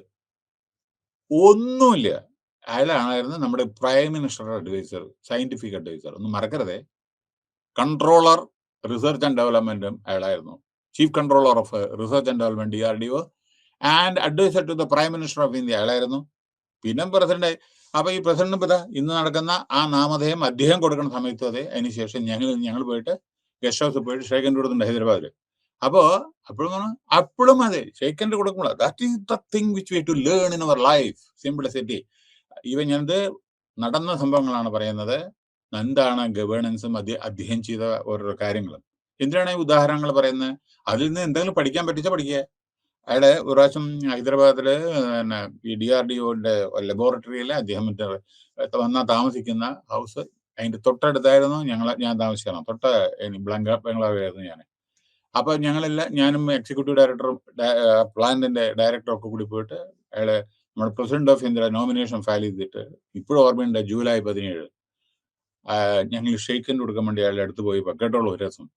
ഒന്നുമില്ല. അയാളായിരുന്നു നമ്മുടെ പ്രൈം മിനിസ്റ്ററുടെ അഡ്വൈസർ, സയന്റിഫിക് അഡ്വൈസർ. ഒന്നും മറക്കരുതേ. കൺട്രോളർ റിസർച്ച് ആൻഡ് ഡെവലപ്മെന്റും അയാളായിരുന്നു. Chief controller of research and development DRDO and adviser to the prime minister of India അയാളായിരുന്നു. പിന്നെ പ്രസിഡന്റ്. അപ്പൊ ഈ പ്രസിഡന്റ് ഇന്ന് നടക്കുന്ന ആ നാമധേയം അദ്ദേഹം കൊടുക്കുന്ന സമയത്ത് അതെ, അതിനുശേഷം ഞങ്ങൾ പോയിട്ട് ഗസ്റ്റ് ഹൗസിൽ പോയിട്ട് ഷേക്കൻഡ് കൊടുക്കുന്നുണ്ട് ഹൈദരാബാദിൽ. അപ്പോ അപ്പോഴും അതെ, ഷേക്കൻഡ് കൊടുക്കുമ്പോൾ that is the thing which we to learn in our life. Simplicity. ഇവൻ ഞാനത് നടന്ന സംഭവങ്ങളാണ് പറയുന്നത്. എന്താണ് ഗവേണൻസും അദ്ദേഹം ചെയ്ത ഓരോ കാര്യങ്ങളും. എന്തിനാണ് ഈ ഉദാഹരണങ്ങൾ പറയുന്നത്? അതിൽ നിന്ന് എന്തെങ്കിലും പഠിക്കാൻ പറ്റിച്ചാൽ പഠിക്കുക. അയാള് ഒരു പ്രാവശ്യം ഹൈദരാബാദില് പിന്നെ ഈ DRDOന്റെ ലബോറട്ടറിയിൽ അദ്ദേഹം താമസിക്കുന്ന ഹൗസ് അതിന്റെ തൊട്ടടുത്തായിരുന്നു ഞാൻ താമസിക്കണം. ബംഗ്ലാവിലായിരുന്നു ഞാൻ. അപ്പൊ ഞാനും എക്സിക്യൂട്ടീവ് ഡയറക്ടറും പ്ലാന്റിന്റെ ഡയറക്ടറും ഒക്കെ കൂടി പോയിട്ട് അയാള് നമ്മുടെ president of India nomination file ചെയ്തിട്ട് ഇപ്പോഴും ഓർമ്മയുണ്ട്, ജൂലൈ 17 ഞങ്ങൾ ഷെയ്ക്കൻഡ് കൊടുക്കാൻ വേണ്ടി അയാളുടെ അടുത്ത് പോയി. കേട്ടോളൂ ഒരു രസം.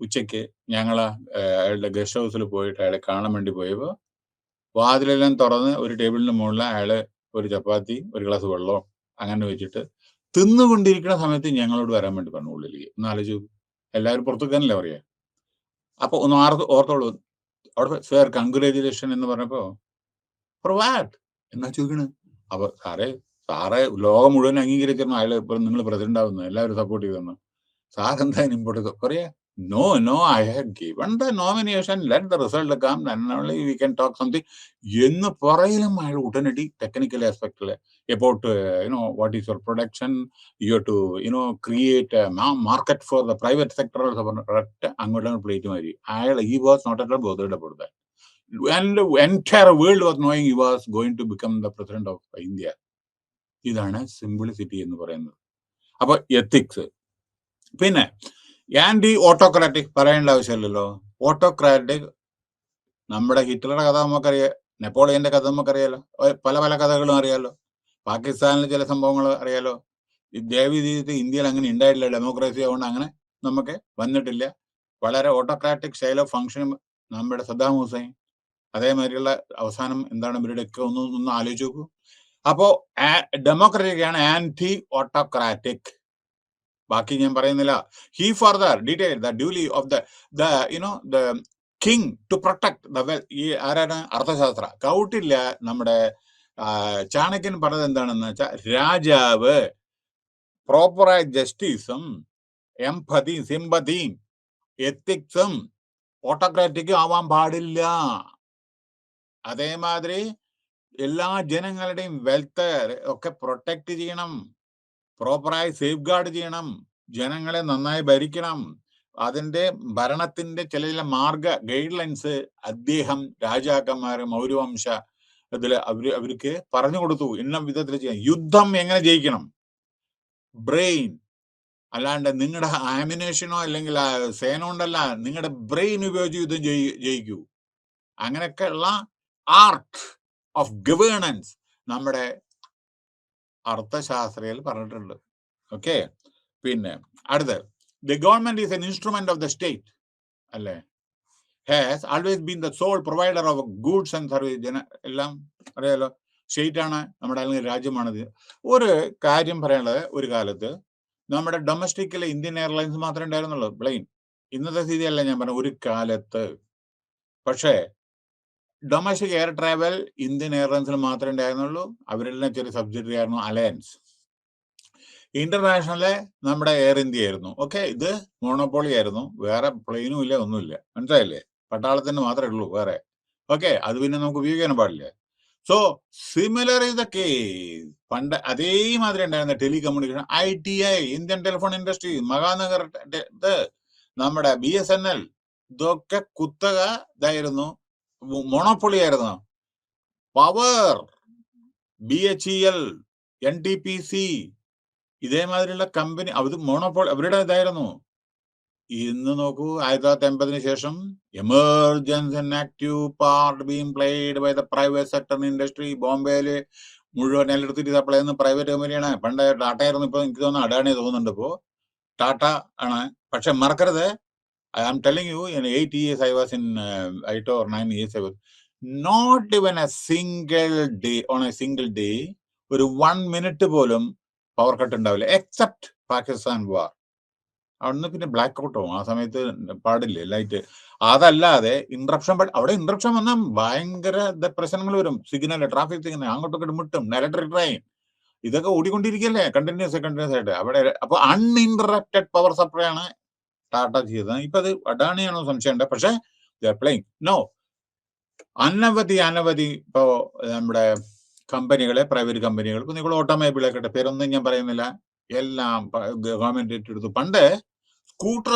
ഉച്ചയ്ക്ക് ഞങ്ങൾ അയാളുടെ ഗസ്റ്റ് ഹൗസിൽ പോയിട്ട് അയാളെ കാണാൻ വേണ്ടി പോയപ്പോൾ വാതിലെല്ലാം തുറന്ന് ഒരു ടേബിളിന് മുകളിൽ അയാള് ഒരു ചപ്പാത്തി, ഒരു ഗ്ലാസ് വെള്ളവും അങ്ങനെ വെച്ചിട്ട് തിന്നുകൊണ്ടിരിക്കുന്ന സമയത്ത് ഞങ്ങളോട് വരാൻ വേണ്ടി പറഞ്ഞു ഉള്ളിലേക്ക്. ഒന്ന് ആലോചിച്ചു. എല്ലാവരും പുറത്തുക്കാനല്ലേ പറയാ. അപ്പൊ ഒന്ന് ഓർത്തോളൂ. അവിടെ സാർ കൺഗ്രാജുലേഷൻ എന്ന് പറഞ്ഞപ്പോ ഫോർ വാറ്റ് എന്നാ ചോദിക്കണ്. അപ്പൊ സാറേ ലോകം മുഴുവൻ അംഗീകരിച്ചിരുന്നു അയാൾ ഇപ്പൊ നിങ്ങൾ പ്രസിഡന്റ് ആവുന്നു, എല്ലാവരും സപ്പോർട്ട് ചെയ്തെന്ന്. സാർ എന്താ ഇമ്പോർട്ട് പറയാ? No, I have given the nomination, let the result come, and only we can talk something. എന്ന് പറയലും അയാൾ ഉടനടി technical ആസ്പെക്ടിൽ about what is your production, you have to create a market for the private sector. അങ്ങോട്ടാണ് plate മാറി. അയാൾ he was not at all bothered about that. And the entire world was knowing he was going to become the president of India. ഇതാണ് simplicity എന്ന് പറയുന്നത്. അപ്പൊ ethics. പിന്നെ anti autocratic പറയേണ്ട ആവശ്യമില്ലല്ലോ. ഓട്ടോക്രാറ്റിക് നമ്മുടെ ഹിറ്റ്ലറുടെ കഥ നമുക്കറിയാം, നെപ്പോളിയന്റെ കഥ നമുക്കറിയാലോ, പല പല കഥകളും അറിയാലോ, പാകിസ്ഥാനിലെ ചില സംഭവങ്ങൾ അറിയാലോ. ഇന്ത്യയിൽ അങ്ങനെ ഉണ്ടായിട്ടില്ല. ഡെമോക്രസി ആവുകൊണ്ട് അങ്ങനെ നമുക്ക് വന്നിട്ടില്ല. വളരെ ഓട്ടോക്രാറ്റിക് സ്റ്റൈൽ ഓഫ് ഫംഗ്ഷനും നമ്മുടെ സദ്ദാം ഹുസൈൻ. അതേമാതിരിയുള്ള അവസാനം എന്താണ് ഇവരുടെയൊക്കെ ഒന്ന് ആലോചിച്ച് നോക്കൂ. അപ്പോ ഡെമോക്രാറ്റിക് ആണ് ആന്റി ഓട്ടോക്രാറ്റിക്. ബാക്കി ഞാൻ പറയുന്നില്ല. He further detail the duty of the king to protect the well. ഈ ആരാണ്? അർത്ഥശാസ്ത്ര. കൗട്ടില്ല നമ്മുടെ ചാണക്യൻ പറഞ്ഞത് എന്താണെന്ന് വെച്ചാൽ, രാജാവ് പ്രോപ്പറായ ജസ്റ്റിസും എംപതിയും സിമ്പതിയും എത്തിക്സും ഓട്ടോക്രാറ്റിക്കും ആവാൻ പാടില്ല. അതേമാതിരി എല്ലാ ജനങ്ങളുടെയും വെൽഫെയർ ഒക്കെ പ്രൊട്ടക്ട് ചെയ്യണം, പ്രോപ്പറായി സേഫ് ഗാർഡ് ചെയ്യണം, ജനങ്ങളെ നന്നായി ഭരിക്കണം. അതിന്റെ ഭരണത്തിന്റെ ചില മാർഗ ഗൈഡ് ലൈൻസ് അദ്ദേഹം രാജാക്കന്മാര് മൗര്യവംശ ഇതില് അവർക്ക് പറഞ്ഞു കൊടുത്തു. ഇന്ന വിധത്തിൽ ചെയ്യാം. യുദ്ധം എങ്ങനെ ജയിക്കണം, ബ്രെയിൻ, അല്ലാണ്ട് നിങ്ങളുടെ ആമിനേഷനോ അല്ലെങ്കിൽ സേന കൊണ്ടല്ല, നിങ്ങളുടെ ബ്രെയിൻ ഉപയോഗിച്ച് യുദ്ധം ജയിക്കൂ. അങ്ങനെയൊക്കെ ഉള്ള ആർട്ട് ഓഫ് ഗവേണൻസ് നമ്മുടെ അർത്ഥശാസ്ത്രയിൽ പറഞ്ഞിട്ടുണ്ട്. ഓക്കെ. പിന്നെ അടുത്ത്, the government is an instrument of the state, അല്ലേ? Has always been the sole provider of goods and service. എല്ലാം അറിയാലോ, സ്റ്റേറ്റ് ആണ് നമ്മുടെ, അല്ലെങ്കിൽ രാജ്യമാണത്. ഒരു കാര്യം പറയാനുള്ളത്, ഒരു കാലത്ത് നമ്മുടെ ഡൊമസ്റ്റിക്കിലെ ഇന്ത്യൻ എയർലൈൻസ് മാത്രമേ ഉണ്ടായിരുന്നുള്ളൂ, പ്ലെയിൻ. ഇന്നത്തെ സ്ഥിതിയല്ല ഞാൻ പറഞ്ഞ ഒരു കാലത്ത്. പക്ഷേ ഡൊമസ്റ്റിക് എയർ ട്രാവൽ ഇന്ത്യൻ എയർലൈൻസിൽ മാത്രമേ ഉണ്ടായിരുന്നുള്ളൂ. അവരെല്ലാം ചെറിയ സബ്സിഡറി ആയിരുന്നു അലയൻസ്. ഇന്റർനാഷണല് നമ്മുടെ എയർ ഇന്ത്യ ആയിരുന്നു. ഓക്കെ, ഇത് മോണോപോളി ആയിരുന്നു. വേറെ പ്ലെയിനും ഇല്ല, ഒന്നുമില്ല. മനസ്സിലായില്ലേ? പട്ടാളത്തിന് മാത്രമേ ഉള്ളൂ വേറെ. ഓക്കെ, അത് പിന്നെ നമുക്ക് ഉപയോഗിക്കാനും പാടില്ല. So similar is the case. പണ്ട് അതേമാതിരി ഉണ്ടായിരുന്ന telecommunication, ITI, Indian telephone industry, Mahanagar, നമ്മുടെ BSNL, ഇതൊക്കെ കുത്തക ഇതായിരുന്നു, മൊണോപ്പൊളി ആയിരുന്നു. പവർ, BHEL, NTPC ഇതേമാതിരിയുള്ള കമ്പനി അത് മോണോപോൾ അവരുടെ ഇതായിരുന്നു. ഇന്ന് നോക്കൂ, 1980 ശേഷം emergence and active part being played by the private sector industry. ബോംബെയില് മുഴുവൻ ഇലക്ട്രിസിറ്റി സപ്ലൈ ചെയ്യുന്ന പ്രൈവറ്റ് കമ്പനിയാണ്. പണ്ട് ടാറ്റ ആയിരുന്നു, ഇപ്പൊ എനിക്ക് തോന്നുന്നു അഡാണി തോന്നുന്നുണ്ട്. ഇപ്പോ ടാറ്റ ആണ്. പക്ഷെ മറക്കരുത്, I am telling you, in 8 years I was in 8 or 9 years I was not even a single day, on a single day, ഒരു 1 minute പോലും പവർ കട്ട് ഉണ്ടാവില്ല, എക്സെപ്റ്റ് പാകിസ്ഥാൻ വാർ. അവിടുന്ന് പിന്നെ ബ്ലാക്ക് ഔട്ട് ആവും. ആ സമയത്ത് പാടില്ലേ ലൈറ്റ്. അതല്ലാതെ ഇൻട്രപ്ഷൻ, അവിടെ ഇൻട്രപ്ഷൻ വന്നാൽ ഭയങ്കര പ്രശ്നങ്ങൾ വരും. സിഗ്നൽ, ട്രാഫിക് സിഗ്നൽ അങ്ങോട്ടൊക്കെ മുട്ടും. ഇലക്ട്രിക് ട്രെയിൻ ഇതൊക്കെ ഓടിക്കൊണ്ടിരിക്കല്ലേ കണ്ടിന്യൂസ് ആയിട്ട് അവിടെ. അപ്പൊ അൺഇൻറപ്റ്റഡ് പവർ സപ്ലൈ ആണ് ടാറ്റ ചെയ്തത്. ഇപ്പൊ അത് അഡാണിയാണോ സംശയമുണ്ട്. പക്ഷെ പ്ലേയിങ് നോ. അനവധി ഇപ്പോ നമ്മുടെ കമ്പനികളെ, പ്രൈവറ്റ് കമ്പനികൾ, ഇപ്പൊ നിങ്ങൾ ഓട്ടോമൊബൈൽ ആക്കട്ടെ, പേരൊന്നും ഞാൻ പറയുന്നില്ല, എല്ലാം ഗവൺമെന്റ് ഏറ്റെടുത്തു. പണ്ട് സ്കൂട്ടർ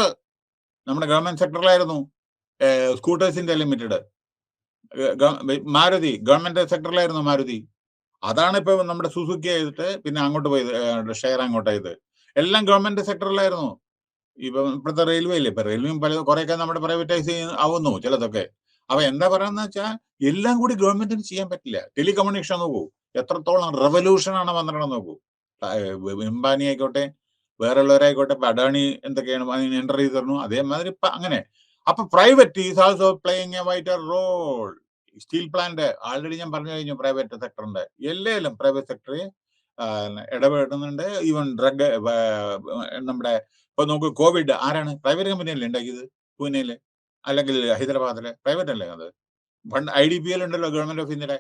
നമ്മുടെ ഗവൺമെന്റ് സെക്ടറിലായിരുന്നു. Scooters India Limited, Maruti government സെക്ടറിലായിരുന്നു. മാരുതി അതാണ് ഇപ്പൊ നമ്മുടെ സുസുക്കി ആയിട്ട് പിന്നെ അങ്ങോട്ട് പോയത്, ഷെയർ അങ്ങോട്ടായത്. എല്ലാം ഗവൺമെന്റ് സെക്ടറിലായിരുന്നു. ഇപ്പൊ ഇപ്പോഴത്തെ റെയിൽവേ ഇല്ലേ, ഇപ്പൊ റെയിൽവേയും കുറെയൊക്കെ നമ്മുടെ പ്രൈവറ്റൈസ് ആവുന്നു ചിലതൊക്കെ. അപ്പൊ എന്താ പറയാന്ന് വെച്ചാൽ എല്ലാം കൂടി ഗവൺമെന്റിന് ചെയ്യാൻ പറ്റില്ല. ടെലികമ്മ്യൂണിക്കേഷൻ നോക്കൂ, എത്രത്തോളം റെവല്യൂഷൻ ആണ് വന്നിട്ടുണ്ടെന്ന് നോക്കൂ. അംബാനി ആയിക്കോട്ടെ, വേറെ ഉള്ളവരായിക്കോട്ടെ, ഇപ്പൊ അഡാണി എന്തൊക്കെയാണ് എൻ്റർ ചെയ്ത് തരുന്നു, അതേമാതിരി ഇപ്പൊ അങ്ങനെ. അപ്പൊ private is also playing a vital role. Steel plant already ഞാൻ പറഞ്ഞു കഴിഞ്ഞു, പ്രൈവറ്റ് സെക്ടറിന്റെ എല്ലാവരും പ്രൈവറ്റ് സെക്ടറിൽ ഇടപെടുന്നുണ്ട്. ഈവൻ ഡ്രഗ്, നമ്മുടെ ഇപ്പൊ നോക്കൂ, കോവിഡ് ആരാണ്? പ്രൈവറ്റ് കമ്പനിയല്ലേ ഉണ്ടാക്കിയത്? പൂനെയില് അല്ലെങ്കിൽ ഹൈദരാബാദിലെ പ്രൈവറ്റ് അല്ലേ അത്? പണ്ട് IDPL ഉണ്ടല്ലോ, ഗവൺമെന്റ് ഓഫ് ഇന്ത്യയുടെ,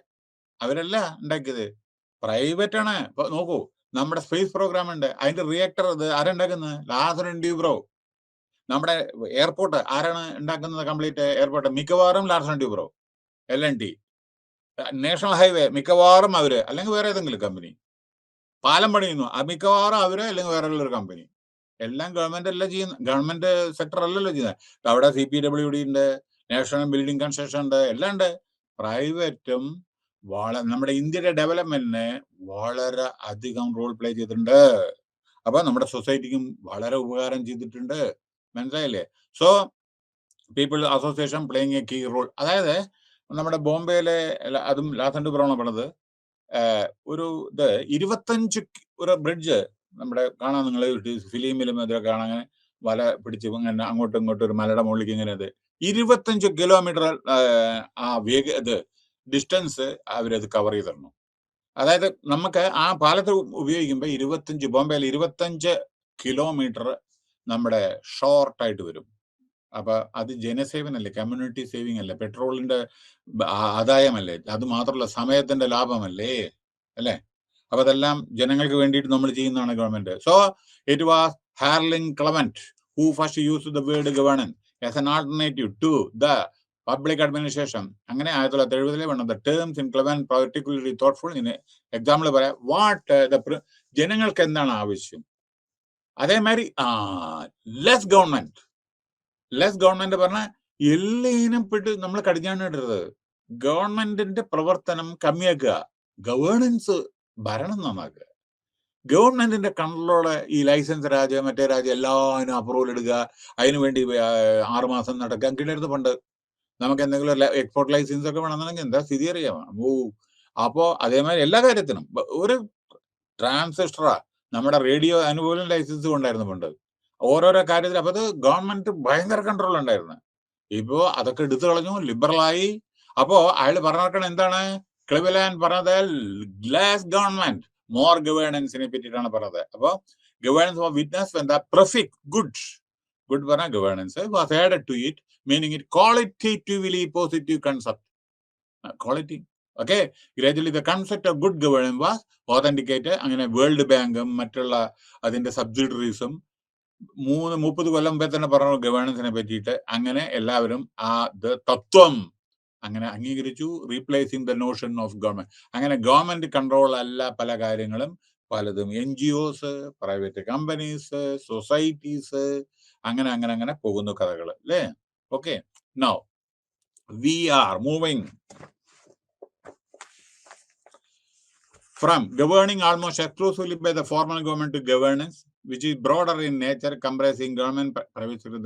അവരല്ല ഉണ്ടാക്കിയത്, പ്രൈവറ്റ് ആണ്. ഇപ്പൊ നോക്കൂ, നമ്മുടെ സ്പേസ് പ്രോഗ്രാം ഉണ്ട്, അതിന്റെ റിയാക്ടർ ആരുണ്ടാക്കുന്നത്? Larsen and Toubro. നമ്മുടെ എയർപോർട്ട് ആരാണ് ഉണ്ടാക്കുന്നത്? കംപ്ലീറ്റ് എയർപോർട്ട് മിക്കവാറും Larsen and Toubro, LNT. National highway മിക്കവാറും അവര്, അല്ലെങ്കിൽ വേറെ ഏതെങ്കിലും കമ്പനി. പാലം പണിയുന്നു, മിക്കവാറും അവര്, അല്ലെങ്കിൽ വേറെ ഉള്ളൊരു കമ്പനി. എല്ലാം ഗവൺമെന്റ് അല്ല ചെയ്യുന്നത്, ഗവൺമെന്റ് സെക്ടർ അല്ലല്ലോ ചെയ്യുന്നത്. അവിടെ CPWD ഉണ്ട്, നാഷണൽ ബിൽഡിംഗ് കൺസ്ട്രക്ഷൻ ഉണ്ട്, എല്ലാം ഉണ്ട്. പ്രൈവറ്റും നമ്മുടെ ഇന്ത്യയുടെ ഡെവലപ്മെന്റിന് വളരെ അധികം റോൾ പ്ലേ ചെയ്തിട്ടുണ്ട്. അപ്പൊ നമ്മുടെ സൊസൈറ്റിക്കും വളരെ ഉപകാരം ചെയ്തിട്ടുണ്ട്. മനസ്സിലായില്ലേ? So people association playing a key role. അതായത് നമ്മുടെ ബോംബെയിലെ, അതും ലാസൻ ഡുബ്രോണ പണിത്, ഒരു 25 ഒരു ബ്രിഡ്ജ് നമ്മുടെ കാണാൻ, നിങ്ങൾ ഫിലിമിലും ഇതൊക്കെ കാണാൻ, വല പിടിച്ച് ഇങ്ങനെ അങ്ങോട്ടും ഇങ്ങോട്ടും ഒരു മലയുടെ മുകളിലേക്ക് ഇങ്ങനെ 25 കിലോമീറ്റർ ആ ഡിസ്റ്റൻസ് അവരത് കവർ ചെയ്ത് തരണം. അതായത് നമുക്ക് ആ പാലത്ത് ഉപയോഗിക്കുമ്പോൾ 25, ബോംബെയിൽ 25 കിലോമീറ്റർ നമ്മുടെ ഷോർട്ടായിട്ട് വരും. അപ്പൊ അത് ജനസേവനല്ലേ, കമ്മ്യൂണിറ്റി സേവിങ് അല്ലേ, പെട്രോളിന്റെ ആദായമല്ലേ, അത് മാത്രമല്ല സമയത്തിന്റെ ലാഭമല്ലേ, അല്ലേ? അപ്പൊ അതെല്ലാം ജനങ്ങൾക്ക് വേണ്ടിയിട്ട് നമ്മൾ ചെയ്യുന്നതാണ് government. So it was Harlan Clement who first use the word governance as an alternative to the public administration. അങ്ങനെ 1970 one of the terms in Clement particularly thoughtful. In example പറയാം, വാട്ട് ജനങ്ങൾക്ക് എന്താണ് ആവശ്യം. അതേമാതിരി ലെസ് ഗവൺമെന്റ് പറഞ്ഞാൽ എല്ലാം പെട്ട് നമ്മൾ കടിഞ്ഞാണിടരുത്. ഗവൺമെന്റിന്റെ പ്രവർത്തനം കമ്മിയാക്കുക, ഗവേണൻസ്, ഭരണം നന്നാക്കുക. ഗവൺമെന്റിന്റെ കൺട്രോള്, ഈ ലൈസൻസ് രാജ്, മറ്റേ രാജ്, എല്ലാവരും അപ്രൂവൽ എടുക്കുക, അതിനുവേണ്ടി 6 മാസം നടക്കാൻ കിടരുത്. പണ്ട് നമുക്ക് എന്തെങ്കിലും എക്സ്പോർട്ട് ലൈസൻസ് ഒക്കെ വേണമെന്നുണ്ടെങ്കിൽ എന്താ സ്ഥിതി അറിയാം. അപ്പോ അതേമാതിരി എല്ലാ കാര്യത്തിനും ഒരു ട്രാൻസിസ്റ്ററാ, നമ്മുടെ റേഡിയോ, അനുകൂലം ലൈസൻസ് കൊണ്ടായിരുന്നു പണ്ട് ഓരോരോ കാര്യത്തിൽ. അപ്പൊ അത് ഗവൺമെന്റ് ഭയങ്കര കൺട്രോൾ ഉണ്ടായിരുന്നു. ഇപ്പോ അതൊക്കെ എടുത്തു കളഞ്ഞു, ലിബറലായി. അപ്പോ അയാൾ പറഞ്ഞിരിക്കണം എന്താണ്? ക്ലിവലാൻഡ് പറഞ്ഞത് ലെസ് ഗവൺമെന്റ്, മോർ ഗവേണൻസിനെ പറ്റിയിട്ടാണ് പറഞ്ഞത്. അപ്പോ ഗവേണൻസ് വിറ്റ്നസ് എന്താ? പ്രഫിക് ഗുഡ് പറഞ്ഞ governance was added to it, meaning it qualitatively positive concept. Quality, okay. Gradually the concept of good governance was authenticate. അങ്ങനെ വേൾഡ് ബാങ്കും മറ്റുള്ള അതിന്റെ സബ്സിഡറീസും 30 കൊല്ലം മുമ്പേ തന്നെ പറഞ്ഞു ഗവേണൻസിനെ പറ്റിയിട്ട്. അങ്ങനെ എല്ലാവരും ആ തത്വം അങ്ങനെ അംഗീകരിച്ചു. Replacing the notion of government. അങ്ങനെ ഗവൺമെന്റ് കൺട്രോൾ അല്ല പല കാര്യങ്ങളും, പലതും NGOs, പ്രൈവറ്റ് കമ്പനീസ്, സൊസൈറ്റീസ്, അങ്ങനെ പോകുന്നു കഥകൾ, അല്ലേ? Okay, now we are moving from governing almost exclusively by the formal government to governance, which is broader in nature, comprising government, private sector,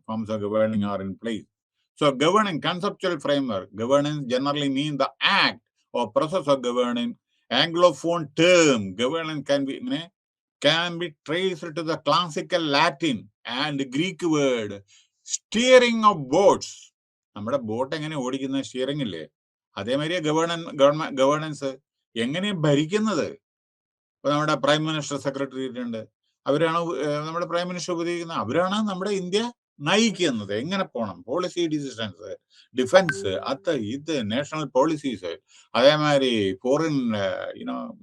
forms of governing are in place. So governing conceptual framework, governance generally means the act or process of governing. Anglophone term governance can be traced to the classical Latin and Greek word steering of boats. നമ്മുടെ boat എങ്ങനെ ഓടിക്കുന്ന steering ഇല്ലേ, അതേമാതിരി governance എങ്ങനെ ഭരിക്കുന്നത്. ഇപ്പൊ നമ്മുടെ prime minister secretariat ഉണ്ട്, അവരാണ് നമ്മുടെ പ്രൈം മിനിസ്റ്റർ ഉപദേശിക്കുന്നത്, അവരാണ് നമ്മുടെ ഇന്ത്യ നയിക്കുന്നത്. എങ്ങനെ പോകണം, പോളിസി ഡിസിഷൻസ്, ഡിഫൻസ്, ഇത് നാഷണൽ പോളിസീസ്, അതേമാതിരി ഫോറിൻ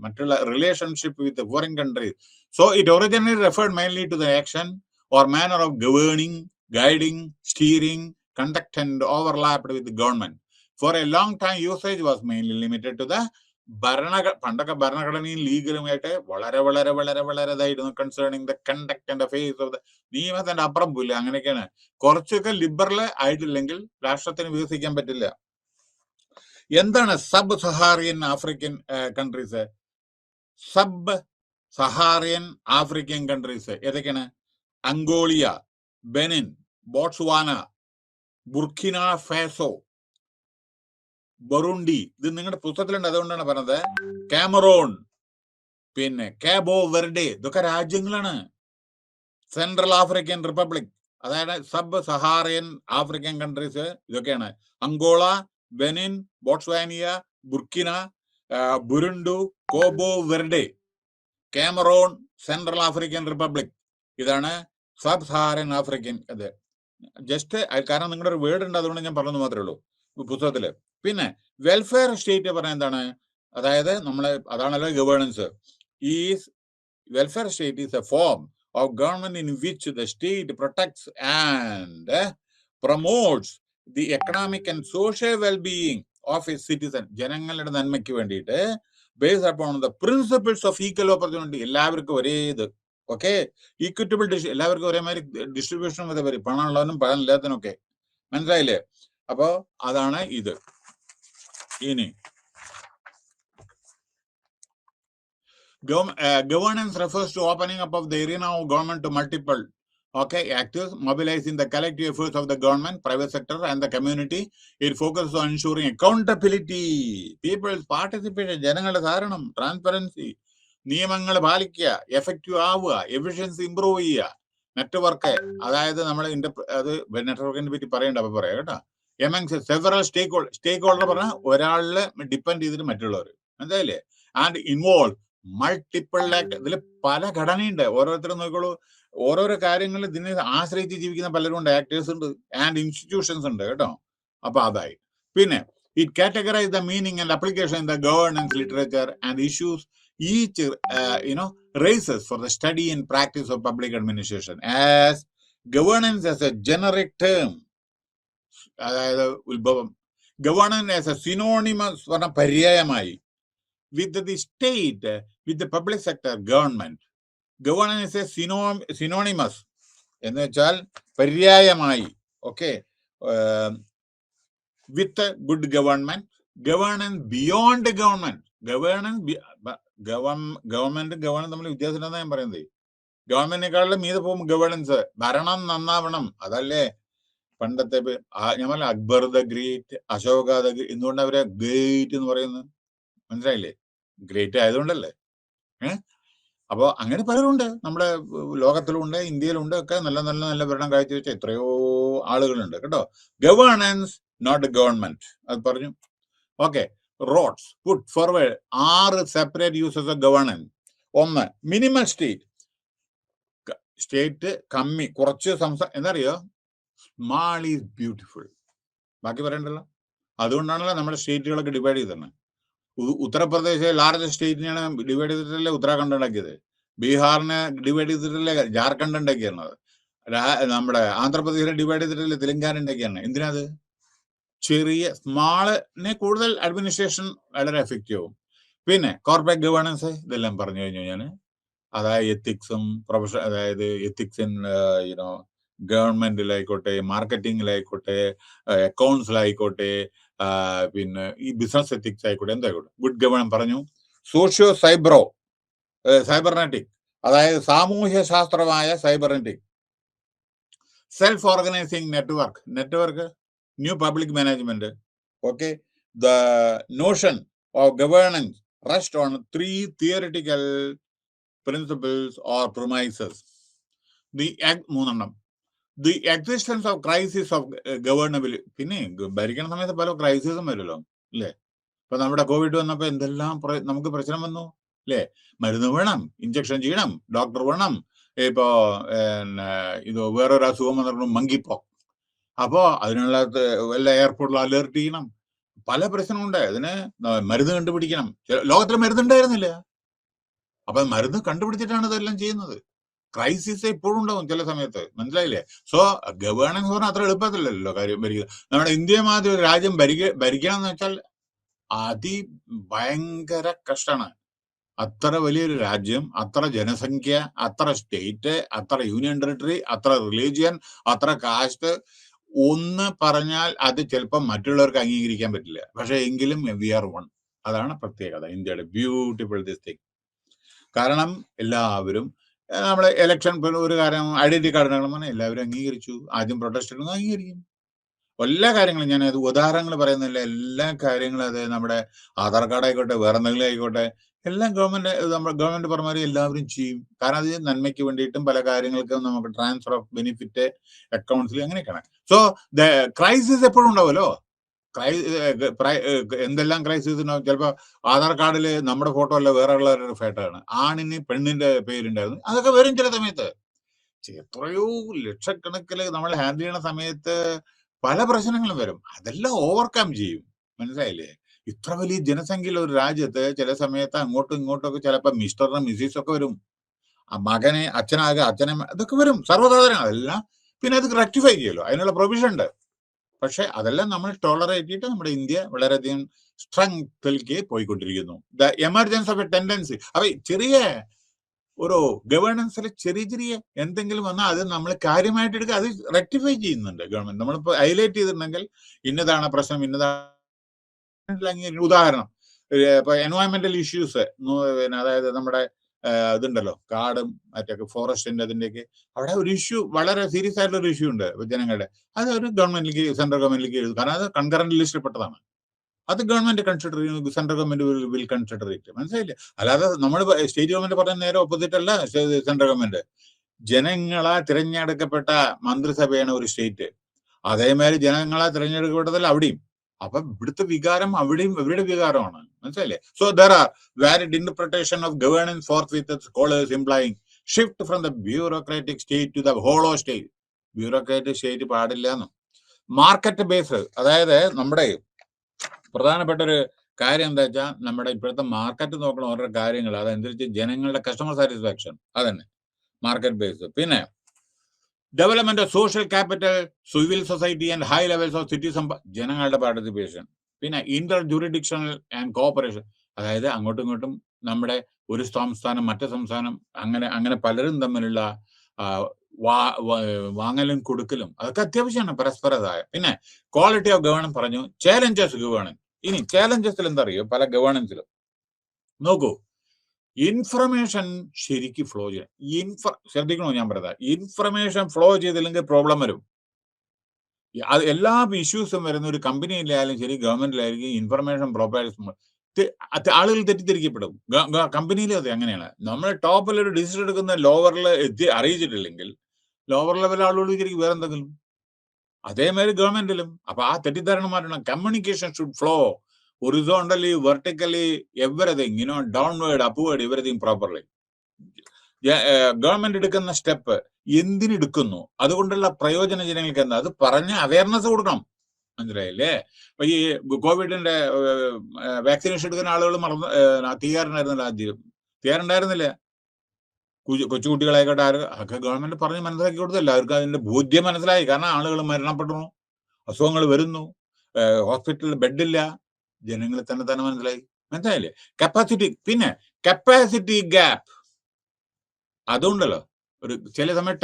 മറ്റുള്ള relationship with foreign countries. So it originally referred mainly to the action or manner of governing, guiding, steering, conduct and overlapped with the government. For a long time, usage was mainly limited to the പണ്ടൊക്കെ ഭരണഘടനയും ലീഗലുമായിട്ട് വളരെ വളരെ വളരെ വളരെ ഇതായിരുന്നു concerning the conduct and affairs of the, നിയമത്തിന്റെ അപ്പുറം പോയില്ല. അങ്ങനെയൊക്കെയാണ്. കുറച്ചൊക്കെ ലിബറൽ ആയിട്ടില്ലെങ്കിൽ രാഷ്ട്രത്തിന് വികസിക്കാൻ പറ്റില്ല. എന്താണ് sub Saharan African countries? Sub Saharan African countries ഏതൊക്കെയാണ്? Angola, Benin, Botswana, Burkina Faso, Burundi. ഇത് നിങ്ങളുടെ പുസ്തകത്തിലുണ്ട്, അതുകൊണ്ടാണ് പറഞ്ഞത്. കാമറൂൺ, പിന്നെ കാബോ വെർഡെ, ഇതൊക്കെ രാജ്യങ്ങളാണ്. സെൻട്രൽ ആഫ്രിക്കൻ റിപ്പബ്ലിക്, അതായത് സബ് സഹാറിയൻ ആഫ്രിക്കൻ കൺട്രീസ് ഇതൊക്കെയാണ്. Angola, Benin, Botswana, Burkina, Burundi, Cabo Verde, Cameroon, Central African Republic. ഇതാണ് സബ് സഹാറിയൻ ആഫ്രിക്കൻ. അത് ജസ്റ്റ് കാരണം നിങ്ങളുടെ ഒരു വേർഡ് ഉണ്ട്, അതുകൊണ്ട് ഞാൻ പറഞ്ഞു മാത്രമേ ഉള്ളൂ പുസ്തകത്തില്. പിന്നെ വെൽഫെയർ സ്റ്റേറ്റ് പറഞ്ഞ എന്താണ്? അതായത് അതാണല്ലോ ഗവേണൻസ്. ഈ welfare state is A form of government in which the state protects and promotes the economic and social wellbeing of A citizen. ജനങ്ങളുടെ നന്മയ്ക്ക് വേണ്ടിയിട്ട് based upon the principles of equal opportunity. എല്ലാവർക്കും ഒരേ ഇത്, ഓക്കെ, ഈക്വിറ്റബിൾ എല്ലാവർക്കും ഒരേമാതിരി distribution വരെ വരും, പണമുള്ളവനും പണം ഇല്ലാത്തതിനും ഒക്കെ. മനസ്സിലായില്ലേ? അപ്പോ അതാണ് ഇത്. ഇനി governance refers to opening up of the arena of government to multiple actors, mobilizing the collective efforts of the government, private sector and the community. It focuses on ensuring accountability, people's participation, ജനങ്ങളുടെ ധാരണം, transparency, നിയമങ്ങൾ പാലിക്കുക, effective ആവുക, efficiency improve ചെയ്യുക, network, അതായത് നമ്മൾ അത് നെറ്റ്വർക്കിനെ പറ്റി പറയണ്ട, അപ്പൊ പറയാം കേട്ടോ. എമംഗ്സ് സെവറൽ സ്റ്റേക്ക് ഹോൾഡർ പറഞ്ഞാൽ ഒരാളില് ഡിപ്പെൻഡ് ചെയ്തിട്ട് മറ്റുള്ളവർ, മനസ്സിലായില്ലേ? And involve multiple act. ഇതിൽ പല ഘടനയുണ്ട്. ഓരോരുത്തരും നോക്കിക്കോളൂ, ഓരോരോ കാര്യങ്ങൾ ഇതിനെ ആശ്രയിച്ച് ജീവിക്കുന്ന പലരും ഉണ്ട്, ആക്ടേഴ്സ് ഉണ്ട്, ആൻഡ് ഇൻസ്റ്റിറ്റ്യൂഷൻസ് ഉണ്ട് കേട്ടോ. അപ്പൊ അതായി. പിന്നെ it categorise the meaning and application in the governance literature and issues each raises for the study and practice of public administration. As governance as a generic term, അതായത് ഉത്ഭവം, governance as a synonymous പറഞ്ഞ പര്യായമായി, with the state, with the public sector government. Governance is synonymous എന്ന് വെച്ചാൽ പര്യായമായി, okay, with good government, governance beyond government. Government തമ്മിൽ വ്യത്യാസം ഉണ്ടെന്നാണ് ഞാൻ പറയുന്നത്. ഗവൺമെന്റിനെക്കാളും മീതെ പോകും ഗവേണൻസ്. ഭരണം നന്നാവണം, അതല്ലേ പണ്ടത്തെ ഞാൻ പറഞ്ഞ Akbar the great, Ashoka the great. എന്തുകൊണ്ട് അവരെ ഗ്രേറ്റ് എന്ന് പറയുന്നത്? മനസ്സിലായില്ലേ? ഗ്രേറ്റ് ആയതുകൊണ്ടല്ലേ. അപ്പൊ അങ്ങനെ പലരുണ്ട് നമ്മുടെ ലോകത്തിലുണ്ട്, ഇന്ത്യയിലുണ്ട്, ഒക്കെ നല്ല നല്ല നല്ല ഭരണം കാഴ്ചവെച്ച എത്രയോ ആളുകളുണ്ട് കേട്ടോ. ഗവേണൻസ് നോട്ട് ഗവൺമെന്റ്, അത് പറഞ്ഞു. Okay, Rhodes put forward 6 separate uses of governance. ഒന്ന്, മിനിമൽ സ്റ്റേറ്റ്. സ്റ്റേറ്റ് കമ്മി, കുറച്ച് എന്നറിയോ? Small is beautiful. ബാക്കി പറയണ്ടല്ലോ. അതുകൊണ്ടാണല്ലോ നമ്മുടെ സ്റ്റേറ്റുകളൊക്കെ ഡിവൈഡ് ചെയ്തത്. ഉത്തർപ്രദേശ് ലാർജസ്റ്റ് സ്റ്റേറ്റിനെയാണ് ഡിവൈഡ് ചെയ്തിട്ടല്ലേ ഉത്തരാഖണ്ഡ് ഉണ്ടാക്കിയത്. ബീഹാറിനെ ഡിവൈഡ് ചെയ്തിട്ടല്ലേ ജാർഖണ്ഡ് ഉണ്ടാക്കിയിരുന്നത്. നമ്മുടെ ആന്ധ്രാപ്രദേശിനെ ഡിവൈഡ് ചെയ്തിട്ടല്ലേ തെലങ്കാന ഉണ്ടാക്കിയാണ്. എന്തിനാത്? ചെറിയ സ്മാളിനെ കൂടുതൽ അഡ്മിനിസ്ട്രേഷൻ വളരെ എഫക്റ്റീവ് ആവും. പിന്നെ കോർപ്പറേറ്റ് ഗവേണൻസ്, ഇതെല്ലാം പറഞ്ഞു കഴിഞ്ഞു ഞാൻ. അതായത് എത്തിക്സും അതായത് എത്തിക്സ് ഇൻ ഗവൺമെന്റിലായിക്കോട്ടെ, മാർക്കറ്റിംഗിലായിക്കോട്ടെ, അക്കൗണ്ട്സിലായിക്കോട്ടെ, പിന്നെ ഈ ബിസിനസ് എത്തിക്സ് ആയിക്കോട്ടെ, എന്തായിക്കോട്ടെ. ഗുഡ് ഗവേണൻസ് പറഞ്ഞു. സോഷ്യോ സൈബർനെറ്റിക്, അതായത് സാമൂഹ്യ ശാസ്ത്രമായ cybernetic. Self organising network, new public management. Okay, the notion of governance rest on 3 theoretical principles or promises. മൂന്നെണ്ണം. The existence of crisis of governable. പിന്നെ ഭരിക്കുന്ന സമയത്ത് പല ക്രൈസിസും വരുമല്ലോ, അല്ലേ? ഇപ്പൊ നമ്മുടെ കോവിഡ് വന്നപ്പോ എന്തെല്ലാം നമുക്ക് പ്രശ്നം വന്നു, അല്ലേ? മരുന്ന് വേണം, ഇഞ്ചക്ഷൻ ചെയ്യണം, ഡോക്ടർ വേണം. ഇപ്പോ ഇത് വേറൊരു അസുഖം വന്നിട്ട് മങ്കിപ്പോക്ക്. അപ്പോ അതിനുള്ള വല്ല എയർപോർട്ടിൽ അലേർട്ട് ചെയ്യണം. പല പ്രശ്നമുണ്ട്. അതിന് മരുന്ന് കണ്ടുപിടിക്കണം. ലോകത്തിൽ മരുന്നുണ്ടായിരുന്നില്ല. അപ്പൊ മരുന്ന് കണ്ടുപിടിച്ചിട്ടാണ് ഇതെല്ലാം ചെയ്യുന്നത്. ക്രൈസിസ് എപ്പോഴും ഉണ്ടാവും ചില സമയത്ത്, മനസ്സിലായില്ലേ? സോ ഗവേണൻസ് പറഞ്ഞാൽ അത്ര എളുപ്പത്തിലല്ലോ കാര്യം ഭരിക്കുക. നമ്മുടെ ഇന്ത്യ മാതിരി ഒരു രാജ്യം ഭരിക്കണം എന്ന് വെച്ചാൽ ഭയങ്കര കഷ്ടമാണ്. അത്ര വലിയൊരു രാജ്യം, അത്ര ജനസംഖ്യ, അത്ര സ്റ്റേറ്റ്, അത്ര യൂണിയൻ ടെറിട്ടറി, അത്ര റിലീജിയൻ, അത്ര കാസ്റ്റ്. ഒന്ന് പറഞ്ഞാൽ അത് ചിലപ്പോൾ മറ്റുള്ളവർക്ക് അംഗീകരിക്കാൻ പറ്റില്ല. പക്ഷെ എങ്കിലും വി ആർ വൺ. അതാണ് പ്രത്യേകത ഇന്ത്യയുടെ ബ്യൂട്ടിഫുൾ ദിസ് തിങ്. കാരണം എല്ലാവരും നമ്മളെ ഇലക്ഷൻ ഒരു കാര്യം ഐഡന്റിറ്റി കാർഡ് പറഞ്ഞാൽ എല്ലാവരും അംഗീകരിച്ചു. ആദ്യം പ്രൊട്ടസ്റ്റ് എടുക്കുന്നു, അംഗീകരിക്കും. എല്ലാ കാര്യങ്ങളും ഞാൻ അത് ഉദാഹരണങ്ങൾ പറയുന്നില്ല. എല്ലാ കാര്യങ്ങളും അത് നമ്മുടെ ആധാർ കാർഡ് ആയിക്കോട്ടെ, വേറെ എന്തെങ്കിലും ആയിക്കോട്ടെ, എല്ലാം ഗവൺമെന്റ് പറഞ്ഞാൽ എല്ലാവരും ചെയ്യും. കാരണം അത് നന്മയ്ക്ക് വേണ്ടിയിട്ടും പല കാര്യങ്ങൾക്കും നമുക്ക് ട്രാൻസ്ഫർ ഓഫ് ബെനിഫിറ്റ്, അക്കൗണ്ട്സിൽ, അങ്ങനെയൊക്കെയാണ്. സോ ദ ക്രൈസിസ് എപ്പോഴും ഉണ്ടാവുമല്ലോ. എന്തെല്ലാം ക്രൈസിസ് ഉണ്ടാവും. ചിലപ്പോ ആധാർ കാർഡിൽ നമ്മുടെ ഫോട്ടോ അല്ല വേറെ ഉള്ളവരുടെ ഫോട്ടോ ആണ്, ആണിന് പെണ്ണിന്റെ പേരുണ്ടായിരുന്നു, അതൊക്കെ വരും ചില സമയത്ത്. എത്രയോ ലക്ഷക്കണക്കില് നമ്മൾ ഹാൻഡിൽ ചെയ്യുന്ന സമയത്ത് പല പ്രശ്നങ്ങളും വരും. അതെല്ലാം ഓവർകം ചെയ്യും, മനസ്സിലായില്ലേ? ഇത്ര വലിയ ജനസംഖ്യയുള്ള ഒരു രാജ്യത്ത് ചില സമയത്ത് അങ്ങോട്ടും ഇങ്ങോട്ടും ഒക്കെ ചിലപ്പോൾ മിസ്റ്ററും മിസ്സിസും ഒക്കെ വരും. മകനെ അച്ഛനെ ഇതൊക്കെ വരും, സർവ്വസാധാരണ. അതെല്ലാം പിന്നെ അത് റെക്ടിഫൈ ചെയ്യുമല്ലോ, അതിനുള്ള പ്രൊവിഷൻ ഉണ്ട്. പക്ഷെ അതെല്ലാം നമ്മൾ ടോളറേറ്റ് ചെയ്തിട്ട് നമ്മുടെ ഇന്ത്യ വളരെയധികം സ്ട്രെങ്ത്തിലേക്ക് പോയിക്കൊണ്ടിരിക്കുന്നു. The emergence of A tendency. അപ്പൊ ചെറിയ ഒരു ഗവേണൻസിൽ ചെറിയ എന്തെങ്കിലും വന്നാൽ അത് നമ്മൾ കാര്യമായിട്ട് എടുക്കുക, അത് റെക്ടിഫൈ ചെയ്യുന്നുണ്ട് ഗവൺമെന്റ്. നമ്മളിപ്പോൾ ഹൈലൈറ്റ് ചെയ്തിട്ടുണ്ടെങ്കിൽ ഇന്നതാണ് പ്രശ്നം, ഇന്നതാണ്. ഉദാഹരണം, ഇപ്പൊ എൻവയോൺമെന്റൽ ഇഷ്യൂസ്, പിന്നെ അതായത് നമ്മുടെ ഇതുണ്ടല്ലോ, കാടും മറ്റൊക്കെ ഫോറസ്റ്റിന്റെ അതിന്റെയൊക്കെ അവിടെ ഒരു ഇഷ്യൂ, വളരെ സീരിയസ് ആയിട്ടുള്ള ഒരു ഇഷ്യൂ ഉണ്ട് ജനങ്ങളുടെ. അത് ഒരു ഗവൺമെന്റിലേക്ക്, സെൻട്രൽ ഗവൺമെന്റിലേക്ക് എഴുതും. കാരണം അത് കൺകറന്റ് ലിസ്റ്റിൽപ്പെട്ടതാണ്. അത് ഗവൺമെന്റ് കൺസിഡർ ചെയ്യുന്നു, central government will consider it. മനസ്സിലായില്ലേ? അല്ലാതെ നമ്മൾ സ്റ്റേറ്റ് ഗവൺമെന്റ് പറഞ്ഞ നേരെ ഓപ്പോസിറ്റ് അല്ല സെൻട്രൽ ഗവൺമെന്റ്. ജനങ്ങളാ തിരഞ്ഞെടുക്കപ്പെട്ട മന്ത്രിസഭയാണ് ഒരു സ്റ്റേറ്റ്. അതേമാതിരി ജനങ്ങളാ തിരഞ്ഞെടുക്കപ്പെട്ടതല്ല അവിടെയും. അപ്പൊ ഇവിടുത്തെ വികാരം അവിടെയും ഇവരുടെ വികാരമാണ്, മനസ്സിലായില്ലേ? So there are varied interpretation of governance forth with scholars implying shift from the bureaucratic state to the hollow state. Bureaucratic state പാടില്ല എന്നും. മാർക്കറ്റ് ബേസ്, അതായത് നമ്മുടെ പ്രധാനപ്പെട്ട ഒരു കാര്യം എന്താ വെച്ചാൽ നമ്മുടെ ഇപ്പോഴത്തെ മാർക്കറ്റ് നോക്കണം ഓരോ കാര്യങ്ങൾ, അതനുസരിച്ച് ജനങ്ങളുടെ കസ്റ്റമർ സാറ്റിസ്ഫാക്ഷൻ, അതന്നെ മാർക്കറ്റ് ബേസ്. പിന്നെ development of social capital, civil society and high levels of citizen, ജനങ്ങളുടെ പാർട്ടിസിപ്പേഷൻ. പിന്നെ ഇന്റർ ജുറിഡിക്ഷണൽ ആൻഡ് കോഓപ്പറേഷൻ, അതായത് അങ്ങോട്ടും ഇങ്ങോട്ടും നമ്മുടെ ഒരു സംസ്ഥാനം മറ്റു സംസ്ഥാനം അങ്ങനെ പലരും തമ്മിലുള്ള വാങ്ങലും കൊടുക്കലും, അതൊക്കെ അത്യാവശ്യമാണ്, പരസ്പരതായ. പിന്നെ ക്വാളിറ്റി ഓഫ് ഗവേണൻസ് പറഞ്ഞു. Challenges governance. ഇനി ചാലഞ്ചസിൽ എന്താ അറിയോ, പല ഗവേണൻസിലും നോക്കൂ, ഇൻഫർമേഷൻ ശരിക്കും ഫ്ലോ ചെയ്യണം. ശ്രദ്ധിക്കണോ ഞാൻ പറയുന്നത്? ഇൻഫർമേഷൻ ഫ്ലോ ചെയ്തില്ലെങ്കിൽ പ്രോബ്ലം വരും. അത് എല്ലാ ഇഷ്യൂസും വരുന്ന ഒരു കമ്പനിയിലായാലും ശരി, ഗവൺമെന്റിലായിരിക്കും, ഇൻഫർമേഷൻ പ്രോപ്പർ ആളുകൾ തെറ്റിദ്ധരിക്കപ്പെടും. കമ്പനിയിലും അതെ അങ്ങനെയാണ്. നമ്മൾ ടോപ്പിൽ ഒരു ഡിസിഷൻ എടുക്കുന്ന ലോവറിൽ അറിയിച്ചിട്ടില്ലെങ്കിൽ ലോവർ ലെവൽ ആളുകൾ വിചാരിക്കും വേറെ എന്തെങ്കിലും. അതേമാതിരി ഗവൺമെന്റിലും. അപ്പൊ ആ തെറ്റിദ്ധാരണ മാറ്റണം. Communication should flow horizontally, vertically, everything, downward, upward, everything properly. Government എടുക്കുന്ന സ്റ്റെപ്പ് എന്തിനെടുക്കുന്നു, അതുകൊണ്ടുള്ള പ്രയോജന ജനങ്ങൾക്ക് എന്താ, അത് പറഞ്ഞ് അവയർനെസ് കൊടുക്കണം, മനസ്സിലായില്ലേ? അപ്പൊ ഈ കോവിഡിന്റെ വാക്സിനേഷൻ എടുക്കുന്ന ആളുകൾ തീയാറുണ്ടായിരുന്നില്ല, ആദ്യം തീയാറുണ്ടായിരുന്നില്ല. കൊച്ചുകുട്ടികളായിക്കോട്ടെ ഒക്കെ ഗവൺമെന്റ് പറഞ്ഞ് മനസ്സിലാക്കി കൊടുത്തു. എല്ലാവർക്കും അതിന്റെ ബോധ്യം മനസ്സിലായി. കാരണം ആളുകൾ മരണപ്പെടുന്നു, അസുഖങ്ങൾ വരുന്നു, ഹോസ്പിറ്റലിൽ ബെഡില്ല, ജനങ്ങൾ തന്നെ മനസ്സിലായില്ലേ? കപ്പാസിറ്റി. പിന്നെ കപ്പാസിറ്റി ഗ്യാപ്പ് അതുണ്ടല്ലോ. ഒരു ചില സമയം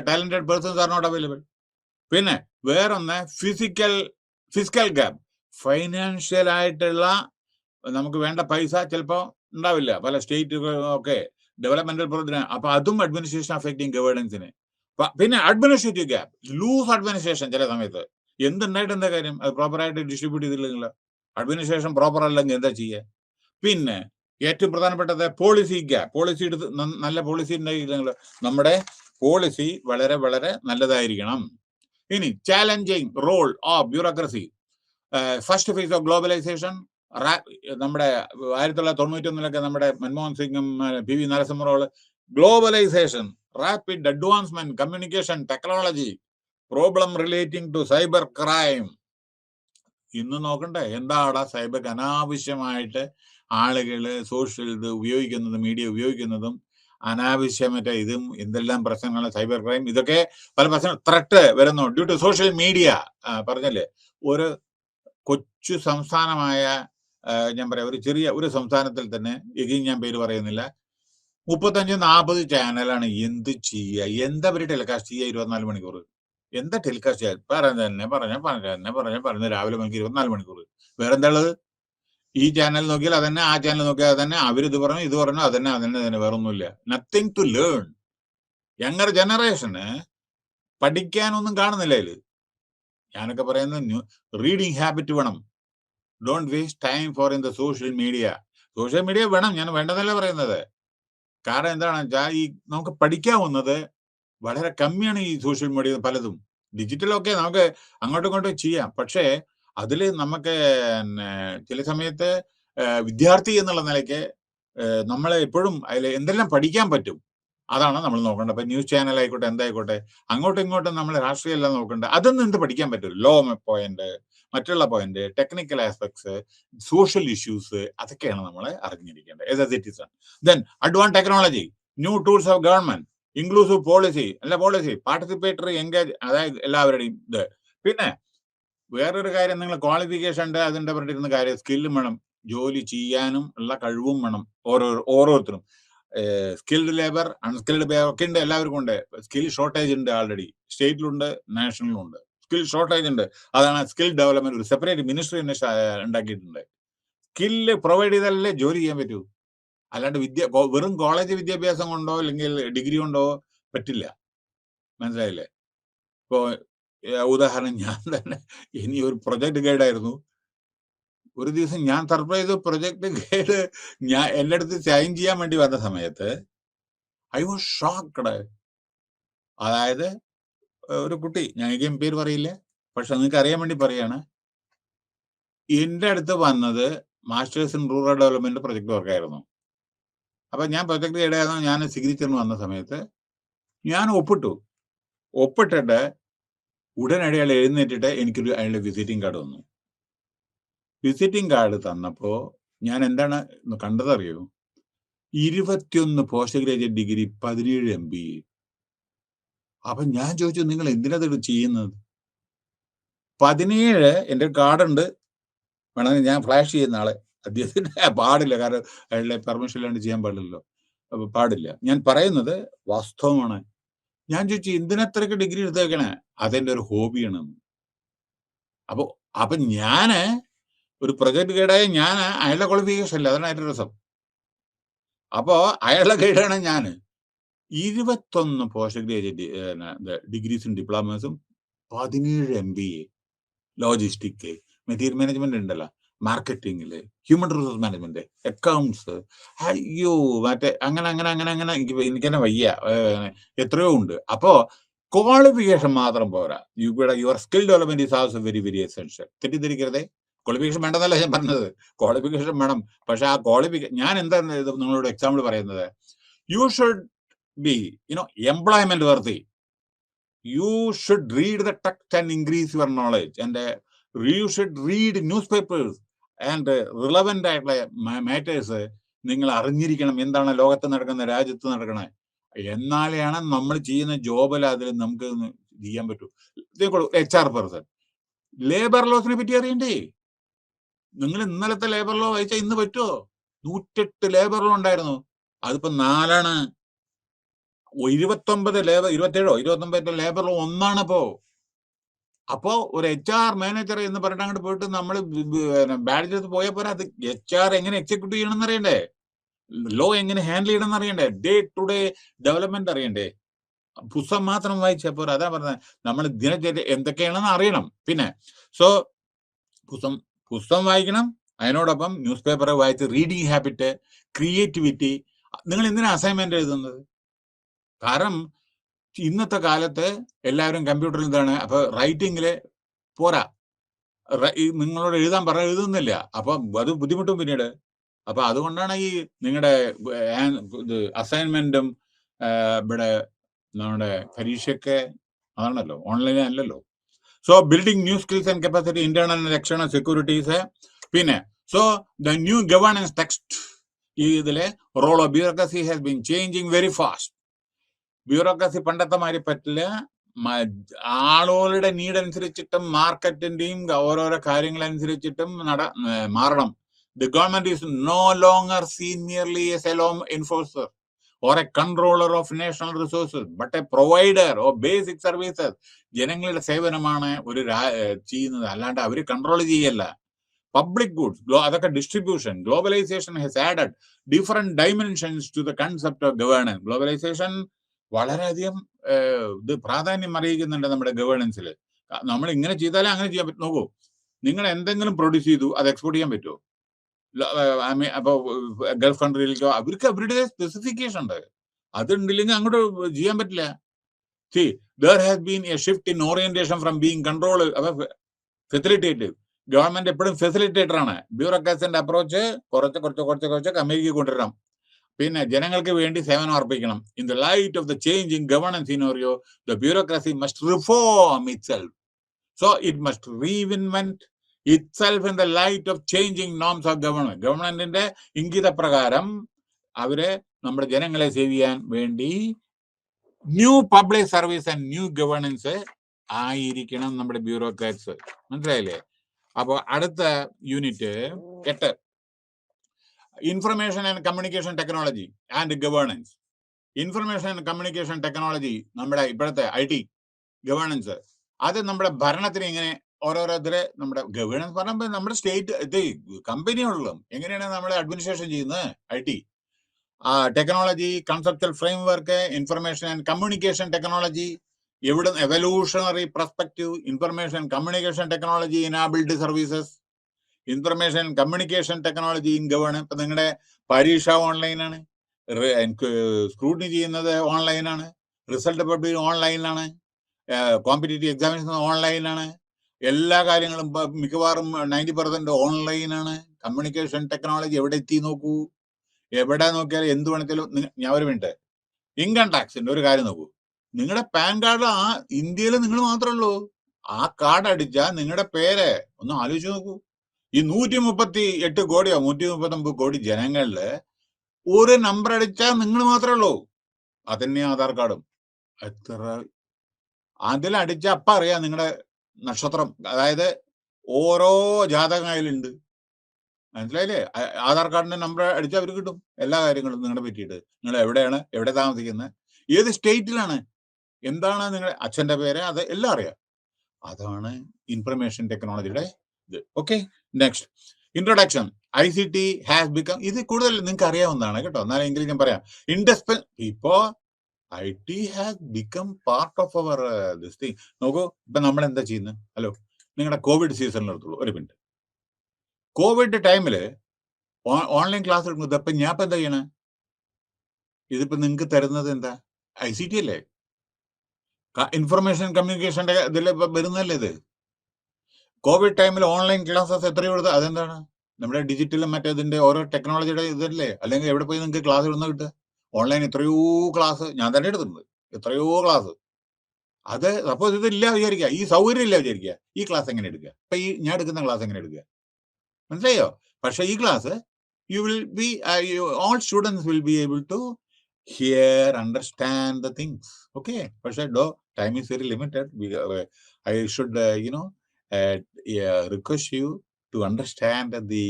talented persons are not available. പിന്നെ വേറൊന്ന് ഫിസിക്കൽ ഗ്യാപ്പ്. ഫൈനാൻഷ്യൽ ആയിട്ടുള്ള നമുക്ക് വേണ്ട പൈസ ചിലപ്പോൾ ഉണ്ടാവില്ല പല സ്റ്റേറ്റുകളൊക്കെ ഡെവലപ്മെന്റൽ പ്രോഗ്രാം. അപ്പൊ അതും അഡ്മിനിസ്ട്രേഷൻ അഫക്റ്റിംഗ് ഗവേണൻസിനെ. പിന്നെ അഡ്മിനിസ്ട്രേറ്റീവ് ഗ്യാപ്പ്, ലൂസ് അഡ്മിനിസ്ട്രേഷൻ. ചില സമയത്ത് എന്തുണ്ടായിട്ട് എന്താ കാര്യം, അത് പ്രോപ്പറായിട്ട് ഡിസ്ട്രിബ്യൂട്ട് ചെയ്തില്ലെങ്കിൽ, അഡ്മിനിസ്ട്രേഷൻ പ്രോപ്പർ അല്ലെങ്കിൽ എന്താ ചെയ്യുക. പിന്നെ ഏറ്റവും പ്രധാനപ്പെട്ടത് പോളിസി ഗ്യാപ്പ്. പോളിസി എടുത്ത് നല്ല പോളിസി ഉണ്ടായില്ലെങ്കിൽ നമ്മുടെ പോളിസി വളരെ വളരെ നല്ലതായിരിക്കണം. ഇനി challenging role of bureaucracy. First phase of globalisation. നമ്മുടെ 1991 നമ്മുടെ മൻമോഹൻ സിംഗും P V Narasimha Rao globalisation, rapid advancement, communication technology, problem relating to cyber crime. ഇന്ന് നോക്കണ്ടേ എന്താടാ സൈബർ അനാവശ്യമായിട്ട് ആളുകൾ സോഷ്യൽ ഇത് ഉപയോഗിക്കുന്നതും മീഡിയ ഉപയോഗിക്കുന്നതും അനാവശ്യമായിട്ട് ഇതും എന്തെല്ലാം പ്രശ്നങ്ങൾ, സൈബർ ക്രൈം, ഇതൊക്കെ പല പ്രശ്നങ്ങൾ ത്രെട്ട് വരുന്നു ഡ്യൂ ടു സോഷ്യൽ മീഡിയ. പറഞ്ഞല്ലേ, ഒരു കൊച്ചു സംസ്ഥാനമായ ഞാൻ പറയാം, ഒരു ചെറിയ ഒരു സംസ്ഥാനത്തിൽ തന്നെ, എങ്കിലും ഞാൻ പേര് പറയുന്നില്ല, 35-40 ചാനലാണ്. എന്ത് ചെയ്യുക, എന്താ പേര് ടെലികാസ്റ്റ് ചെയ്യുക 24 മണിക്കൂർ? എന്താ ടെലികാസ്റ്റ് ചെയ്യുക? പറഞ്ഞ രാവിലെ മണിക്ക് 24 മണിക്കൂർ. വേറെന്താ ഉള്ളത്? ഈ ചാനൽ നോക്കിയാൽ അതന്നെ, ആ ചാനൽ നോക്കിയാൽ അതന്നെ, അവരിത് പറഞ്ഞു ഇത് പറഞ്ഞു, അതന്നെ വേറൊന്നുമില്ല. Nothing to learn. യങ്ങർ ജനറേഷന് പഠിക്കാനൊന്നും കാണുന്നില്ല ഇതില്. ഞാനൊക്കെ പറയുന്നത് റീഡിങ് ഹാബിറ്റ് വേണം. Don't waste time for in the social media. Social media വേണം, ഞാൻ വേണ്ടതല്ല പറയുന്നത്. കാരണം എന്താണെന്ന് വെച്ചാൽ ഈ നമുക്ക് പഠിക്കാവുന്നത് വളരെ കമ്മിയാണ് ഈ സോഷ്യൽ മീഡിയ പലതും. ഡിജിറ്റലൊക്കെ നമുക്ക് അങ്ങോട്ടും ഇങ്ങോട്ടും ചെയ്യാം, പക്ഷേ അതിൽ നമുക്ക് ചില സമയത്ത് വിദ്യാർത്ഥി എന്നുള്ള നിലയ്ക്ക് നമ്മളെ എപ്പോഴും അതിൽ എന്തെല്ലാം പഠിക്കാൻ പറ്റും അതാണ് നമ്മൾ നോക്കേണ്ടത്. അപ്പൊ ന്യൂസ് ചാനൽ ആയിക്കോട്ടെ, എന്തായിക്കോട്ടെ, അങ്ങോട്ടും ഇങ്ങോട്ടും നമ്മൾ രാഷ്ട്രീയം എല്ലാം നോക്കേണ്ടത്. അതൊന്നും എന്ത് പഠിക്കാൻ പറ്റും? ലോ പോയിന്റ്, മറ്റുള്ള point, technical aspects, social issues, അതൊക്കെയാണ് നമ്മൾ അറിഞ്ഞിരിക്കേണ്ടത്. ഏത് citizen. Then advance technology, new tools of government, inclusive policy, participatory engage, അതായത് എല്ലാവരുടെയും ഇത്. പിന്നെ വേറൊരു കാര്യം, നിങ്ങൾ ക്വാളിഫിക്കേഷൻ ഉണ്ട്, അതിന്റെ പറഞ്ഞിരുന്ന കാര്യം, സ്കില്ലും വേണം, ജോലി ചെയ്യാനും ഉള്ള കഴിവും വേണം ഓരോരുത്തരും. സ്കിൽഡ് ലേബർ, അൺസ്കിൽഡ് ലേബർ ഒക്കെ ഉണ്ട്, എല്ലാവർക്കും ഉണ്ട്. സ്കിൽ ഷോർട്ടേജ് ഉണ്ട്, ആൾറെഡി സ്റ്റേറ്റിലുണ്ട്, നാഷണലിലും ഉണ്ട്. സ്കിൽ ഷോർട്ടേജ് ഉണ്ട്. അതാണ് സ്കിൽ ഡെവലപ്മെന്റ് ഒരു സെപ്പറേറ്റ് മിനിസ്ട്രി തന്നെ ഉണ്ടാക്കിയിട്ടുണ്ട്. സ്കില്ല് പ്രൊവൈഡ് ചെയ്താലല്ലേ ജോലി ചെയ്യാൻ പറ്റൂ. അല്ലാണ്ട് വെറും കോളേജ് വിദ്യാഭ്യാസം കൊണ്ടോ അല്ലെങ്കിൽ ഡിഗ്രി കൊണ്ടോ പറ്റില്ല. മനസ്സിലായില്ലേ? ഇപ്പോ ഉദാഹരണം, ഞാൻ തന്നെ ഇനി ഒരു പ്രൊജക്ട് ഗൈഡ് ആയിരുന്നു. ഒരു ദിവസം ഞാൻ സർപ്രൈസ് പ്രൊജക്ട് ഗൈഡ് എന്റെ അടുത്ത് സൈൻ ചെയ്യാൻ വേണ്ടി വന്ന സമയത്ത് ഐ വാസ് ഷോക്ക്ഡ്. അതായത് ഒരു കുട്ടി, ഞാൻ പേര് പറയില്ല, പക്ഷെ നിങ്ങൾക്ക് അറിയാൻ വേണ്ടി പറയാണ്, എന്റെ അടുത്ത് വന്നത് masters in rural development project വർക്കായിരുന്നു. അപ്പൊ ഞാൻ പ്രൊജക്ട് ഗൈഡ് ആയിരുന്നു. ഞാൻ സിഗ്നേച്ചറിന് വന്ന സമയത്ത് ഞാൻ ഒപ്പിട്ടിട്ട് ഉടനടി അയാൾ എഴുന്നേറ്റിട്ട് എനിക്കൊരു അയാളുടെ വിസിറ്റിംഗ് കാർഡ് തന്നു. വിസിറ്റിംഗ് കാർഡ് തന്നപ്പോ ഞാൻ എന്താണ് കണ്ടതറിയോ? 21 പോസ്റ്റ് ഗ്രാജുവേറ്റ് ഡിഗ്രി, 17 MBA. അപ്പൊ ഞാൻ ചോദിച്ചു, നിങ്ങൾ എന്തിനത് ചെയ്യുന്നത്? 17 എന്റെ കാർഡുണ്ട്, വേണമെങ്കിൽ ഞാൻ ഫ്ലാഷ് ചെയ്യുന്ന ആളെ. അദ്ദേഹത്തിന്റെ പാടില്ല, കാരണം അയാളുടെ പെർമിഷൻ ഇല്ലാണ്ട് ചെയ്യാൻ പാടില്ലല്ലോ, അപ്പൊ പാടില്ല. ഞാൻ പറയുന്നത് വാസ്തവമാണ്. ഞാൻ ചോദിച്ചു, എന്തിനത്രയ്ക്ക് ഡിഗ്രി എടുത്തേക്കണേ? അതെന്റെ ഒരു ഹോബിയാണ്. അപ്പൊ ഞാന് ഒരു പ്രൊജക്ട് ഗൈഡായ ഞാൻ അയാളുടെ ക്വാളിഫിക്കേഷൻ അല്ല, അതാണ് അതിന്റെ രസം. അപ്പോ അയാളുടെ ഗൈഡാണ് ഞാൻ. 21 പോസ്റ്റ് ഗ്രാജുവേറ്റ് ഡിഗ്രീസും ഡിപ്ലോമസും, 17 MBA, ലോജിസ്റ്റിക്, മെറ്റീരിയൽ മാനേജ്മെന്റ് ഉണ്ടല്ലോ, മാർക്കറ്റിംഗില്, ഹ്യൂമൻ റിസോഴ്സ് മാനേജ്മെന്റ്, അക്കൗണ്ട്സ്, അയ്യോ മറ്റേ അങ്ങനെ എനിക്ക് തന്നെ വയ്യ, എത്രയോ ഉണ്ട്. അപ്പോ ക്വാളിഫിക്കേഷൻ മാത്രം പോരാ, your skill development is also very very essential. തെറ്റിദ്ധരിക്കരുതേ, ക്വാളിഫിക്കേഷൻ വേണ്ടെന്നല്ല ഞാൻ പറഞ്ഞത്, ക്വാളിഫിക്കേഷൻ വേണം. പക്ഷെ ആ ഞാൻ എന്താണ് നിങ്ങളോട് എക്സാമ്പിൾ പറയുന്നത്, you should be employment worthy. You should read the text and increase your knowledge, and you should read newspapers and relevant ആയിട്ടുള്ള മാറ്റേഴ്സ് നിങ്ങൾ അറിഞ്ഞിരിക്കണം. എന്താണ് ലോകത്ത് നടക്കുന്ന, രാജ്യത്ത് നടക്കണേ, എന്നാലെയാണ് നമ്മൾ ചെയ്യുന്ന ജോബിൽ അതിൽ നമുക്ക് ചെയ്യാൻ പറ്റൂ. HR പേഴ്സൺ, ലേബർ ലോസിനെ പറ്റി അറിയണ്ടേ? നിങ്ങൾ ഇന്നലത്തെ ലേബർ ലോ വായിച്ചാൽ ഇന്ന് പറ്റുമോ? 108 ലേബർ ലോ ഉണ്ടായിരുന്നു, അതിപ്പോ 4ആണ്. 29 ലേബർ 27 29 ലേബർ ഒന്നാണപ്പോ. അപ്പോ ഒരു HR മാനേജർ എന്ന് പറഞ്ഞിട്ട് അങ്ങോട്ട് പോയിട്ട് നമ്മൾ ബാഡ്ജ് എടുത്ത് പോയാൽ പോരാ. അത് HR എങ്ങനെ എക്സിക്യൂട്ട് ചെയ്യണം എന്നറിയണ്ടേ, ലോ എങ്ങനെ ഹാൻഡിൽ ചെയ്യണം എന്നറിയണ്ടേ, ഡേ ടു ഡേ ഡെവലപ്മെന്റ് അറിയണ്ടേ. പുസ്തകം മാത്രം വായിച്ചാൽ പോരാ. അതാ പറഞ്ഞത്, നമ്മൾ ദിനചര്യ എന്തൊക്കെയാണെന്ന് അറിയണം. പിന്നെ പുസ്തകം വായിക്കണം, അതിനോടൊപ്പം ന്യൂസ് പേപ്പർ വായിച്ച് റീഡിങ് ഹാബിറ്റ്, ക്രിയേറ്റിവിറ്റി. നിങ്ങൾ എന്തിനാ അസൈൻമെന്റ് എഴുതുന്നത്? കാരണം ഇന്നത്തെ കാലത്ത് എല്ലാവരും കമ്പ്യൂട്ടറിൽ എന്താണ്, അപ്പൊ റൈറ്റിങ്ങില് പോരാ, നിങ്ങളോട് എഴുതാൻ പറഞ്ഞാൽ എഴുതുന്നില്ല. അപ്പൊ അത് ബുദ്ധിമുട്ടും പിന്നീട്. അപ്പൊ അതുകൊണ്ടാണ് ഈ നിങ്ങളുടെ ഇത് അസൈൻമെന്റും ഇവിടെ നമ്മുടെ പരീക്ഷയൊക്കെ അതാണല്ലോ, ഓൺലൈൻ അല്ലല്ലോ. So building new skills and capacity, internal and external securities. പിന്നെ ദ ന്യൂ ഗവേണൻസ് ടെക്സ്റ്റ്, ഇതിലെ role of bureaucracy has been changing very fast. Bureaucracy പണ്ടത്തെ മാതിരി പറ്റില്ല. ആളുകളുടെ നീഡ് അനുസരിച്ചിട്ടും മാർക്കറ്റിന്റെയും ഓരോരോ കാര്യങ്ങളനുസരിച്ചിട്ടും മാറണം. The government is no longer seen merely as a law enforcer or a controller of national resources, but a provider of basic services. ജനങ്ങളുടെ സേവനമാണ് ഒരു ചെയ്യുന്നത്, അല്ലാണ്ട് അവർ കൺട്രോൾ ചെയ്യല്ല. പബ്ലിക് ഗുഡ്സ്, അതൊക്കെ distribution. Globalisation has added different dimensions to the concept of governance. Globalisation വളരെയധികം ഇത് പ്രാധാന്യം അറിയിക്കുന്നുണ്ട് നമ്മുടെ ഗവേണൻസിൽ. നമ്മൾ ഇങ്ങനെ ചെയ്താലേ അങ്ങനെ ചെയ്യാൻ പറ്റും. നോക്കൂ, നിങ്ങൾ എന്തെങ്കിലും പ്രൊഡ്യൂസ് ചെയ്തു, അത് എക്സ്പോർട്ട് ചെയ്യാൻ പറ്റുമോ? അപ്പൊ ഗൾഫ് കൺട്രിയിലേക്കോ അവർക്ക് അവരുടെ സ്പെസിഫിക്കേഷൻ ഉണ്ട്, അതുണ്ടില്ലെങ്കിൽ അങ്ങോട്ട് ചെയ്യാൻ പറ്റില്ല. See, there has been a shift in orientation from being controlled, facilitative. Government എപ്പോഴും ഫെസിലിറ്റേറ്റർ ആണ്. ബ്യൂറോക്രാസിന്റെ അപ്രോച്ച് കുറച്ച് കമ്മിക്ക് കൊണ്ടുവരണം. പിന്നെ ജനങ്ങൾക്ക് വേണ്ടി സേവനം അർപ്പിക്കണം. In the light of the changing governance scenario, the bureaucracy must reform itself. So it must reinvent itself in the light of changing norms of government. ഗവൺമെന്റിന്റെ ഇംഗിത പ്രകാരം അവര് നമ്മുടെ ജനങ്ങളെ സേവ് ചെയ്യാൻ വേണ്ടി new public service and new governance ആയിരിക്കണം നമ്മുടെ bureaucrats. മനസ്സിലായില്ലേ? അപ്പൊ അടുത്ത unit 8, information and communication technology and governance. Information and communication technology, നമ്മുടെ ഇപ്പോഴത്തെ IT ഗവേണൻസ്, അത് നമ്മുടെ ഭരണത്തിന് എങ്ങനെ ഓരോരുത്തരെ നമ്മുടെ ഗവേണൻസ് പറയുമ്പോൾ നമ്മുടെ സ്റ്റേറ്റ് ഇത് കമ്പനികളിലും എങ്ങനെയാണ് നമ്മൾ അഡ്മിനിസ്ട്രേഷൻ ചെയ്യുന്നത്. IT technology, conceptual framework, information and communication technology. എവിടെ evolutionary perspective, information communication technology enabled services, information communication technology in governance. ഇപ്പൊ നിങ്ങളുടെ പരീക്ഷ ഓൺലൈനാണ്, സ്ക്രൂട്ടിനി ചെയ്യുന്നത് ഓൺലൈനാണ്, റിസൾട്ട് പബ്ലിക് ഓൺലൈനിലാണ്, കോമ്പറ്റേറ്റീവ് എക്സാമിനേഷൻ ഓൺലൈനാണ്, എല്ലാ കാര്യങ്ങളും മിക്കവാറും 90% ഓൺലൈനാണ്. കമ്മ്യൂണിക്കേഷൻ ടെക്നോളജി എവിടെ എത്തി നോക്കൂ. എവിടെ നോക്കിയാലും എന്ത് വേണമെങ്കിലും. ഞാൻ ഒരു മിനിറ്റ്, ഇൻകം ടാക്സിന്റെ ഒരു കാര്യം നോക്കൂ. നിങ്ങളുടെ പാൻ കാർഡ് ആ ഇന്ത്യയിൽ നിങ്ങൾ മാത്രമേ ഉള്ളൂ. ആ കാർഡ് അടിച്ചാൽ നിങ്ങളുടെ പേര് ഒന്ന് ആലോചിച്ച് നോക്കൂ. ഈ 138 കോടിയോ 139 കോടി ജനങ്ങളില് ഒരു നമ്പർ അടിച്ചാൽ നിങ്ങൾ മാത്രമേ ഉള്ളൂ. അതന്നെ ആധാർ കാർഡും. എത്ര അതിലടിച്ച അപ്പം അറിയാം നിങ്ങളുടെ നക്ഷത്രം. അതായത് ഓരോ ജാതകയിലുണ്ട്, മനസ്സിലായില്ലേ? ആധാർ കാർഡിന്റെ നമ്പർ അടിച്ചാൽ അവർ കിട്ടും എല്ലാ കാര്യങ്ങളും നിങ്ങളെ പറ്റിയിട്ട്. നിങ്ങൾ എവിടെയാണ്, എവിടെ താമസിക്കുന്നത്, ഏത് സ്റ്റേറ്റിലാണ്, എന്താണ് നിങ്ങളുടെ അച്ഛന്റെ പേര്, അത് എല്ലാം അറിയാം. അതാണ് ഇൻഫർമേഷൻ ടെക്നോളജിയുടെ ഇത്. Okay, next introduction. ICT has become, ഇത് കൂടുതൽ നിങ്ങൾക്ക് അറിയാവുന്നതാണ് കേട്ടോ, എന്നാലെങ്കിലും ഞാൻ പറയാം. ഇപ്പോ IT has become part of our this thing. നോക്കൂ, ഇപ്പൊ നമ്മൾ എന്താ ചെയ്യുന്നത്? ഹലോ, നിങ്ങളുടെ കോവിഡ് സീസണിൽ എടുത്തോളൂ, ഒരു മിനിറ്റ്. കോവിഡ് ടൈമില് ഓൺലൈൻ ക്ലാസ് എടുക്കുന്നത്. അപ്പൊ ഞാൻ ഇപ്പൊ എന്താ ചെയ്യണേ? ഇതിപ്പോ നിങ്ങൾക്ക് തരുന്നത് എന്താ? ICT അല്ലേ, ഇൻഫർമേഷൻ കമ്മ്യൂണിക്കേഷന്റെ ഇതിൽ വരുന്നല്ലേ ഇത്. കോവിഡ് ടൈമിൽ ഓൺലൈൻ ക്ലാസ്സസ് എത്രയോ എടുത്തത്? അതെന്താണ്? നമ്മുടെ ഡിജിറ്റലും മറ്റേതിന്റെ ഓരോ ടെക്നോളജിയുടെ ഇതല്ലേ. അല്ലെങ്കിൽ എവിടെ പോയി നിങ്ങൾക്ക് ക്ലാസ് ഇടുന്ന കിട്ടുക? ഓൺലൈൻ എത്രയോ ക്ലാസ് ഞാൻ തന്നെ എടുത്തിട്ടുണ്ട്, എത്രയോ ക്ലാസ്. അത് സപ്പോസ് ഇതില്ല വിചാരിക്കുക, ഈ സൗകര്യം ഇല്ല വിചാരിക്കുക, ഈ ക്ലാസ് എങ്ങനെ എടുക്കുക? ഇപ്പൊ ഈ ഞാൻ എടുക്കുന്ന ക്ലാസ് എങ്ങനെ എടുക്കുക? മനസ്സിലായോ? പക്ഷെ ഈ class you will be, all students will be able to hear, understand the things. Okay, പക്ഷെ time is very limited. I should request you to understand the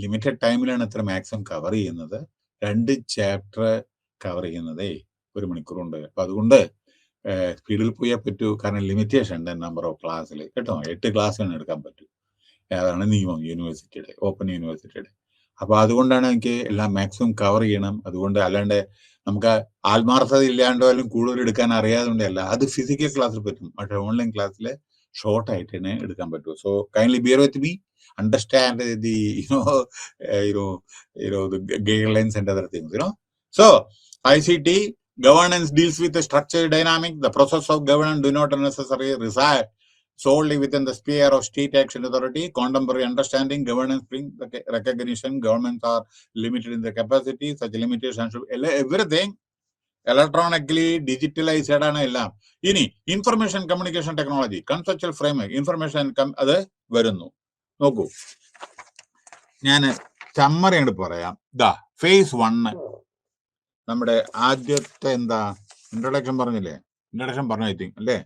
limited ടൈമിലാണ് ഇത്ര മാക്സിമം കവർ ചെയ്യുന്നത്. 2 ചാപ്റ്റർ കവർ ചെയ്യുന്നതേ 1 മണിക്കൂർ കൊണ്ട്. അപ്പൊ അതുകൊണ്ട് സ്പീഡിൽ പോയാൽ പറ്റൂ, കാരണം ലിമിറ്റേഷൻ ഉണ്ട് നമ്പർ ഓഫ് ക്ലാസ്സിൽ കേട്ടോ. 8 ക്ലാസ്സാണ് എടുക്കാൻ പറ്റൂ. അതാണ് നിയമം യൂണിവേഴ്സിറ്റിയുടെ, ഓപ്പൺ യൂണിവേഴ്സിറ്റിയുടെ. അപ്പൊ അതുകൊണ്ടാണ് എനിക്ക് എല്ലാം മാക്സിമം കവർ ചെയ്യണം. അതുകൊണ്ട് അല്ലാണ്ട് നമുക്ക് ആത്മാർത്ഥത ഇല്ലാണ്ടോ അല്ലെങ്കിൽ കൂടുതൽ എടുക്കാൻ അറിയാതുകൊണ്ടല്ല, അത് ഫിസിക്കൽ ക്ലാസ്സിൽ പറ്റും, പക്ഷെ ഓൺലൈൻ ക്ലാസ്സിൽ ഷോർട്ട് ആയിട്ട് തന്നെ എടുക്കാൻ പറ്റും. So kindly bear with me, understand the the guidelines and other things. So ICT governance deals with the structured dynamic. The process of governance do not necessarily reside solely within the sphere of state action authority. Contemporary understanding governance brings the recognition governments are limited in their capacity. Such limitations should everything electronically digitalized ആണ് എല്ലാം. ഇനി information communication technology conceptual framework information അത് വരുന്നു. നോക്കൂ, ഞാൻ summary അങ്ങോട്ട് പറയാം. Face 1 നമ്മുടെ ആദ്യത്തെ എന്താ ഇൻട്രൊഡക്ഷൻ പറഞ്ഞില്ലേ? ഇൻട്രൊഡക്ഷൻ പറഞ്ഞു ഐ തിങ്ക് അല്ലേ?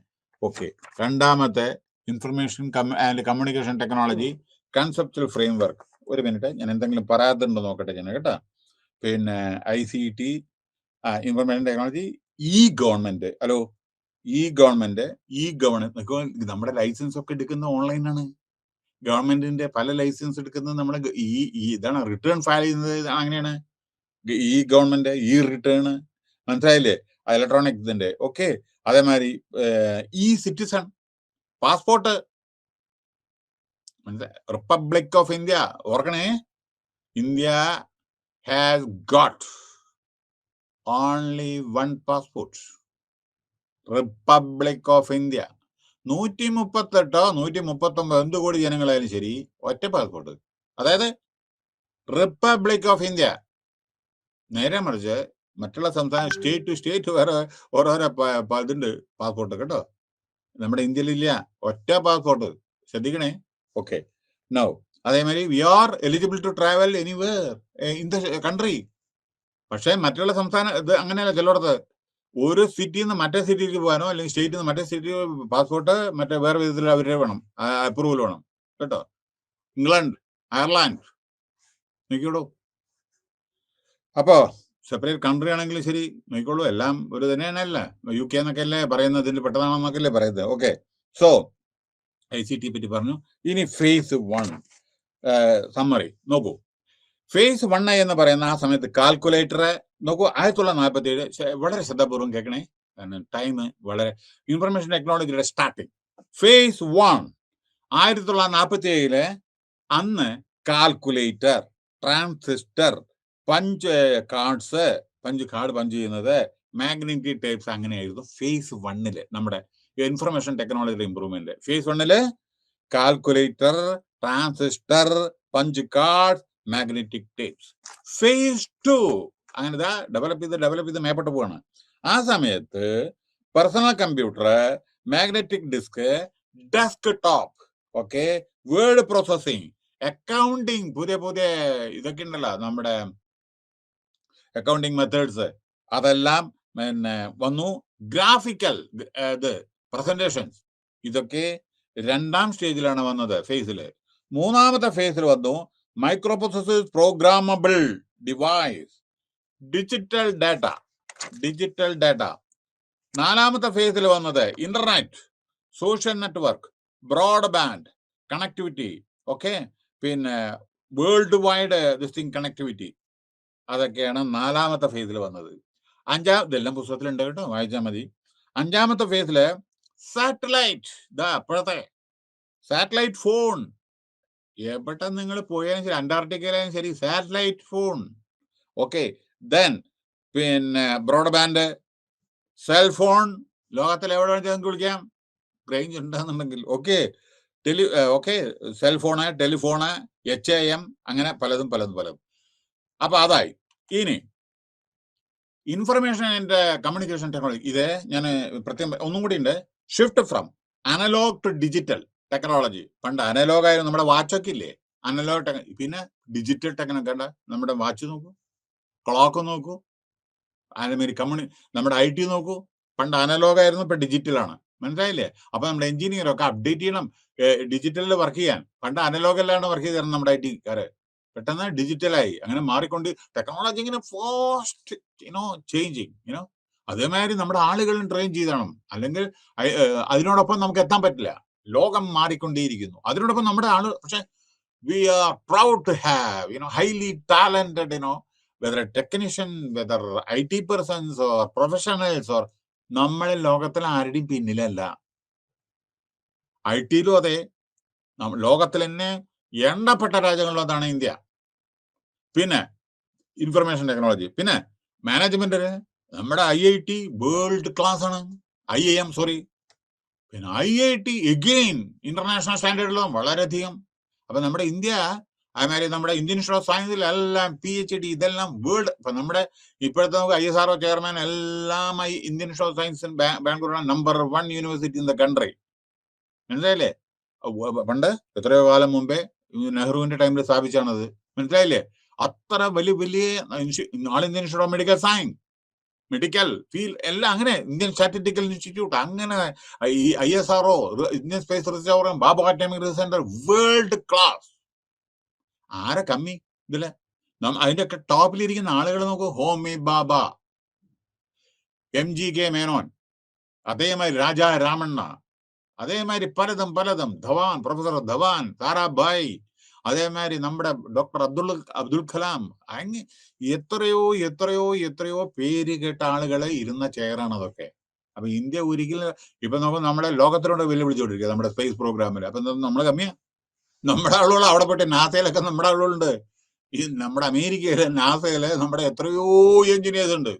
ഓക്കെ. രണ്ടാമത്തെ information and communication technology conceptual framework. ഒരു മിനിറ്റ്, ഞാൻ എന്തെങ്കിലും പറയാതുണ്ടോ നോക്കട്ടെ ഞാൻ കേട്ടോ. പിന്നെ ICT information technology, government. Hello, government നമ്മുടെ ലൈസൻസ് ഒക്കെ എടുക്കുന്ന ഓൺലൈനാണ്. ഗവൺമെന്റിന്റെ പല ലൈസൻസ് എടുക്കുന്നത് നമ്മുടെ ഇതാണ് റിട്ടേൺ ഫയൽ ചെയ്യുന്നത്. അങ്ങനെയാണ് ഗവൺമെന്റ് റിട്ടേൺ, മനസ്സിലായില്ലേ? ഇലക്ട്രോണിക് ഇതിന്റെ. ഓക്കെ. അതേമാതിരി citizen passport, Republic of India. ഓർക്കണേ, India has got only 1 passport, Republic of India. 138 139 എന്ത് കോടി ജനങ്ങളായാലും ശരി, ഒറ്റ പാസ്പോർട്ട്, അതായത് റിപ്പബ്ലിക് ഓഫ് ഇന്ത്യ. നേരെ മറിച്ച് മറ്റുള്ള സംസ്ഥാനം സ്റ്റേറ്റ് ടു സ്റ്റേറ്റ് വേറെ ഓരോരോ ഇതുണ്ട് പാസ്പോർട്ട് കേട്ടോ. നമ്മുടെ ഇന്ത്യയിലില്ല, ഒറ്റ പാസ്പോർട്ട്. ശ്രദ്ധിക്കണേ. ഓക്കെ. നൗ അതേമാതിരി we are eligible to travel anywhere in the country. പക്ഷെ മറ്റുള്ള സംസ്ഥാനം ഇത് അങ്ങനെയല്ല. ചിലയിടത്ത് ഒരു സിറ്റിയിൽ നിന്ന് മറ്റേ സിറ്റിക്ക് പോകാനോ അല്ലെങ്കിൽ സ്റ്റേറ്റിൽ നിന്ന് മറ്റേ സിറ്റി പാസ്പോർട്ട് മറ്റേ വേറെ വിധത്തിൽ അവരെ വേണം, അപ്രൂവൽ വേണം കേട്ടോ. ഇംഗ്ലണ്ട്, അയർലാൻഡ് നോക്കിക്കോളൂ. അപ്പോ സെപ്പറേറ്റ് കൺട്രി ആണെങ്കിലും ശരി നോക്കിക്കോളൂ, എല്ലാം ഒരു തന്നെയാണല്ല. UK എന്നൊക്കെ അല്ലേ പറയുന്നത്, ഇതിൽ പെട്ടതാണെന്നൊക്കെ അല്ലേ പറയുന്നത്. ഓക്കെ. സോ ICT പറ്റി പറഞ്ഞു. ഇനി ഫേസ് 1 സമ്മറി നോക്കൂ. ഫേസ് 1 എന്ന് പറയുന്ന ആ സമയത്ത് കാൽക്കുലേറ്റർ നോക്കൂ. 1947, വളരെ ശ്രദ്ധാപൂർവ്വം കേൾക്കണേ, കാരണം ടൈം വളരെ. ഇൻഫർമേഷൻ ടെക്നോളജിയുടെ സ്റ്റാർട്ടിങ് ഫേസ് 1 1947 അന്ന് calculator, transistor, punch card punch ചെയ്യുന്നത്, മാഗ്നറ്റിക് ടൈപ്സ്, അങ്ങനെയായിരുന്നു ഫേസ് 1 നമ്മുടെ ഇൻഫർമേഷൻ ടെക്നോളജിയുടെ improvement. Phase 1 calculator, transistor, punch card, magnetic tapes. Phase 2 അങ്ങനെ ഡെവലപ്പ് ചെയ്ത് മേപ്പോട്ട് പോവാണ്. ആ സമയത്ത് personal computer, magnetic disk, desktop, okay, word processing, accounting, പുതിയ ഇതൊക്കെ ഉണ്ടല്ലോ നമ്മുടെ അക്കൗണ്ടിങ് മെത്തേഡ്സ്, അതെല്ലാം പിന്നെ വന്നു. ഗ്രാഫിക്കൽ പ്രസന്റേഷൻസ്, ഇതൊക്കെ 2ാം സ്റ്റേജിലാണ് വന്നത് ഫേസിൽ. 3ാമത്തെ ഫേസിൽ വന്നു micro processors, programmable device, digital data. 4ാമത്തെ ഫേസിൽ വന്നത് internet, social network, broadband connectivity, okay, പിന്നെ വേൾഡ് വൈഡ് കണക്ടിവിറ്റി. അതൊക്കെയാണ് 4ാമത്തെ ഫേസിൽ വന്നത്. ഇതെല്ലാം പുസ്തകത്തിലുണ്ട് കേട്ടോ, വായിച്ചാൽ മതി. 5ാമത്തെ ഫേസില് സാറ്റലൈറ്റ്, അപ്പോഴത്തെ സാറ്റലൈറ്റ് ഫോൺ, എവിടെ നിങ്ങൾ പോയാലും ശരി, അന്റാർട്ടിക്കയിലായാലും ശരി, സാറ്റലൈറ്റ് ഫോൺ. ഓക്കെ. ദെൻ പിന്നെ ബ്രോഡ്ബാൻഡ്, സെൽഫോൺ, ലോകത്തിൽ എവിടെ വേണമെങ്കിൽ നിങ്ങൾക്ക് വിളിക്കാം, റേഞ്ച് ഉണ്ടെന്നുണ്ടെങ്കിൽ. ഓക്കെ. സെൽഫോണ്, ടെലിഫോണ്, HAM, അങ്ങനെ പലതും. അപ്പൊ അതായി. ഇനി ഇൻഫർമേഷൻ ആൻഡ് കമ്മ്യൂണിക്കേഷൻ ടെക്നോളജി, ഇത് ഞാൻ പ്രത്യേകം ഒന്നും കൂടി ഉണ്ട്. Shift from analogue to digital technology. പണ്ട് അനലോഗ് ആയിരുന്നു, നമ്മുടെ വാച്ചൊക്കെ ഇല്ലേ അനലോഗ് പിന്നെ ഡിജിറ്റൽ ടെക്നോളജി. നമ്മുടെ വാച്ച് നോക്കൂ, ക്ലോക്ക് നോക്കൂ, അതേമാതിരി നമ്മുടെ IT നോക്കൂ. പണ്ട് അനലോഗ് ആയിരുന്നു, ഇപ്പൊ ഡിജിറ്റലാണ്. മനസ്സിലായില്ലേ? അപ്പൊ നമ്മുടെ എഞ്ചിനീയർ ഒക്കെ അപ്ഡേറ്റ് ചെയ്യണം, ഡിജിറ്റലിൽ വർക്ക് ചെയ്യാൻ. പണ്ട് അനലോഗ് അല്ലാണ്ട് വർക്ക് ചെയ്തിരുന്നു നമ്മുടെ IT-കാര്. പെട്ടെന്ന് ഡിജിറ്റലായി അങ്ങനെ മാറിക്കൊണ്ട് ടെക്നോളജി ഇങ്ങനെ ഫാസ്റ്റ് ചേഞ്ചിങ് അതേമാതിരി നമ്മുടെ ആളുകളും ട്രെയിൻ ചെയ്തണം, അല്ലെങ്കിൽ അതിനോടൊപ്പം നമുക്ക് എത്താൻ പറ്റില്ല. ലോകം മാറിക്കൊണ്ടേയിരിക്കുന്നു. അതിനോടൊപ്പം നമ്മുടെ ആള് പക്ഷെ we are proud to have highly talented whether a technician, whether IT persons or professionals or നമ്മളെ ലോകത്തിൽ ആരുടെയും പിന്നിലല്ല. IT-ലും അതെ, ലോകത്തിൽ തന്നെ എണ്ണപ്പെട്ട രാജ്യങ്ങളിലും അതാണ് ഇന്ത്യ. പിന്നെ ഇൻഫർമേഷൻ ടെക്നോളജി, പിന്നെ മാനേജ്മെന്റിന് നമ്മുടെ IIT വേൾഡ് ക്ലാസ് ആണ്. IIM പിന്നെ IIT എഗെയിൻ ഇന്റർനാഷണൽ സ്റ്റാൻഡേർഡിലും വളരെയധികം. അപ്പൊ നമ്മുടെ ഇന്ത്യ അതേമാതിരി നമ്മുടെ ഇന്ത്യൻ ഇൻസ്റ്റിറ്റ്യൂട്ട് ഓഫ് സയൻസിൽ എല്ലാം PhD ഇതെല്ലാം വേൾഡ്. ഇപ്പൊ നമ്മുടെ ഇപ്പോഴത്തെ നമുക്ക് ISRO ചെയർമാൻ എല്ലാം ഇന്ത്യൻ ഇൻസ്റ്റിറ്റ്യൂട്ട് ഓഫ് സയൻസ് ബാംഗ്ലൂരാണ് number 1 university in the country. മനസ്സിലായില്ലേ? പണ്ട് എത്രയോ കാലം മുമ്പേ നെഹ്റുവിന്റെ ടൈമിൽ സ്ഥാപിച്ചാണത്. മനസ്സിലായില്ലേ? അത്ര വലിയ വലിയ ആൾ Indian Institute of Medical Science, medical field എല്ലാം അങ്ങനെ, ഇന്ത്യൻ സ്റ്റാറ്റിസ്റ്റിക്കൽ ഇൻസ്റ്റിറ്റ്യൂട്ട് അങ്ങനെ, ISRO Indian Space Research Programme, Bhabha academic research centre world class. ആരെ കമ്മി ഇതില്? അതിന്റെ ഒക്കെ ടോപ്പിലിരിക്കുന്ന ആളുകൾ നോക്കൂ. ഹോമി ബാബ, MGK മേനോൻ, അതേമാതിരി രാജാ രാമണ്ണ, അതേമാതിരി പലതും ധവാൻ, പ്രൊഫസർ ധവാൻ, സാരാഭായ്, അതേമാതിരി നമ്മുടെ ഡോക്ടർ അബ്ദുൽ കലാം, അങ്ങനെ എത്രയോ എത്രയോ എത്രയോ പേര് കേട്ട ആളുകളെ ഇരുന്ന ചെയറാണ് അതൊക്കെ. അപ്പൊ ഇന്ത്യ ഒരിക്കലും ഇപ്പൊ നമുക്ക് നമ്മുടെ ലോകത്തിലൂടെ വെല്ലുവിളിച്ചോണ്ടിരിക്കുക നമ്മുടെ സ്പേസ് പ്രോഗ്രാമിൽ. അപ്പൊ നമ്മൾ കമ്മിയാ? നമ്മുടെ ആളുകൾ അവിടെ പോയിട്ട് നാസയിലൊക്കെ നമ്മുടെ ആളുകളുണ്ട്. ഈ നമ്മുടെ അമേരിക്കയിലെ നാസയില് നമ്മുടെ എത്രയോ എഞ്ചിനീയേഴ്സ് ഉണ്ട്.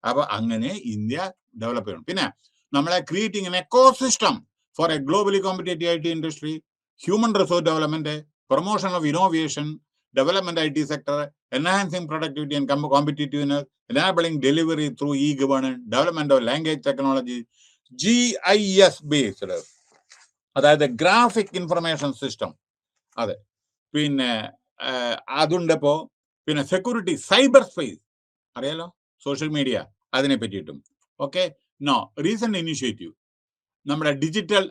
അപ്പൊ അങ്ങനെ ഇന്ത്യ ഡെവലപ്പ് ചെയ്യണം. പിന്നെ നമ്മളെ creating an ecosystem for a globally competitive IT industry, human resource development, promotion of innovation, development IT sector, enhancing productivity and competitiveness, enabling delivery through e-governance, development of language technology, GIS based, അതായത് graphic information system. അതെ, പിന്നെ അതുണ്ടപ്പോ പിന്നെ security, cyber space അറിയാലോ, social media, അതിനെ പറ്റിയിട്ടും. Okay, no recent initiative നമ്മുടെ digital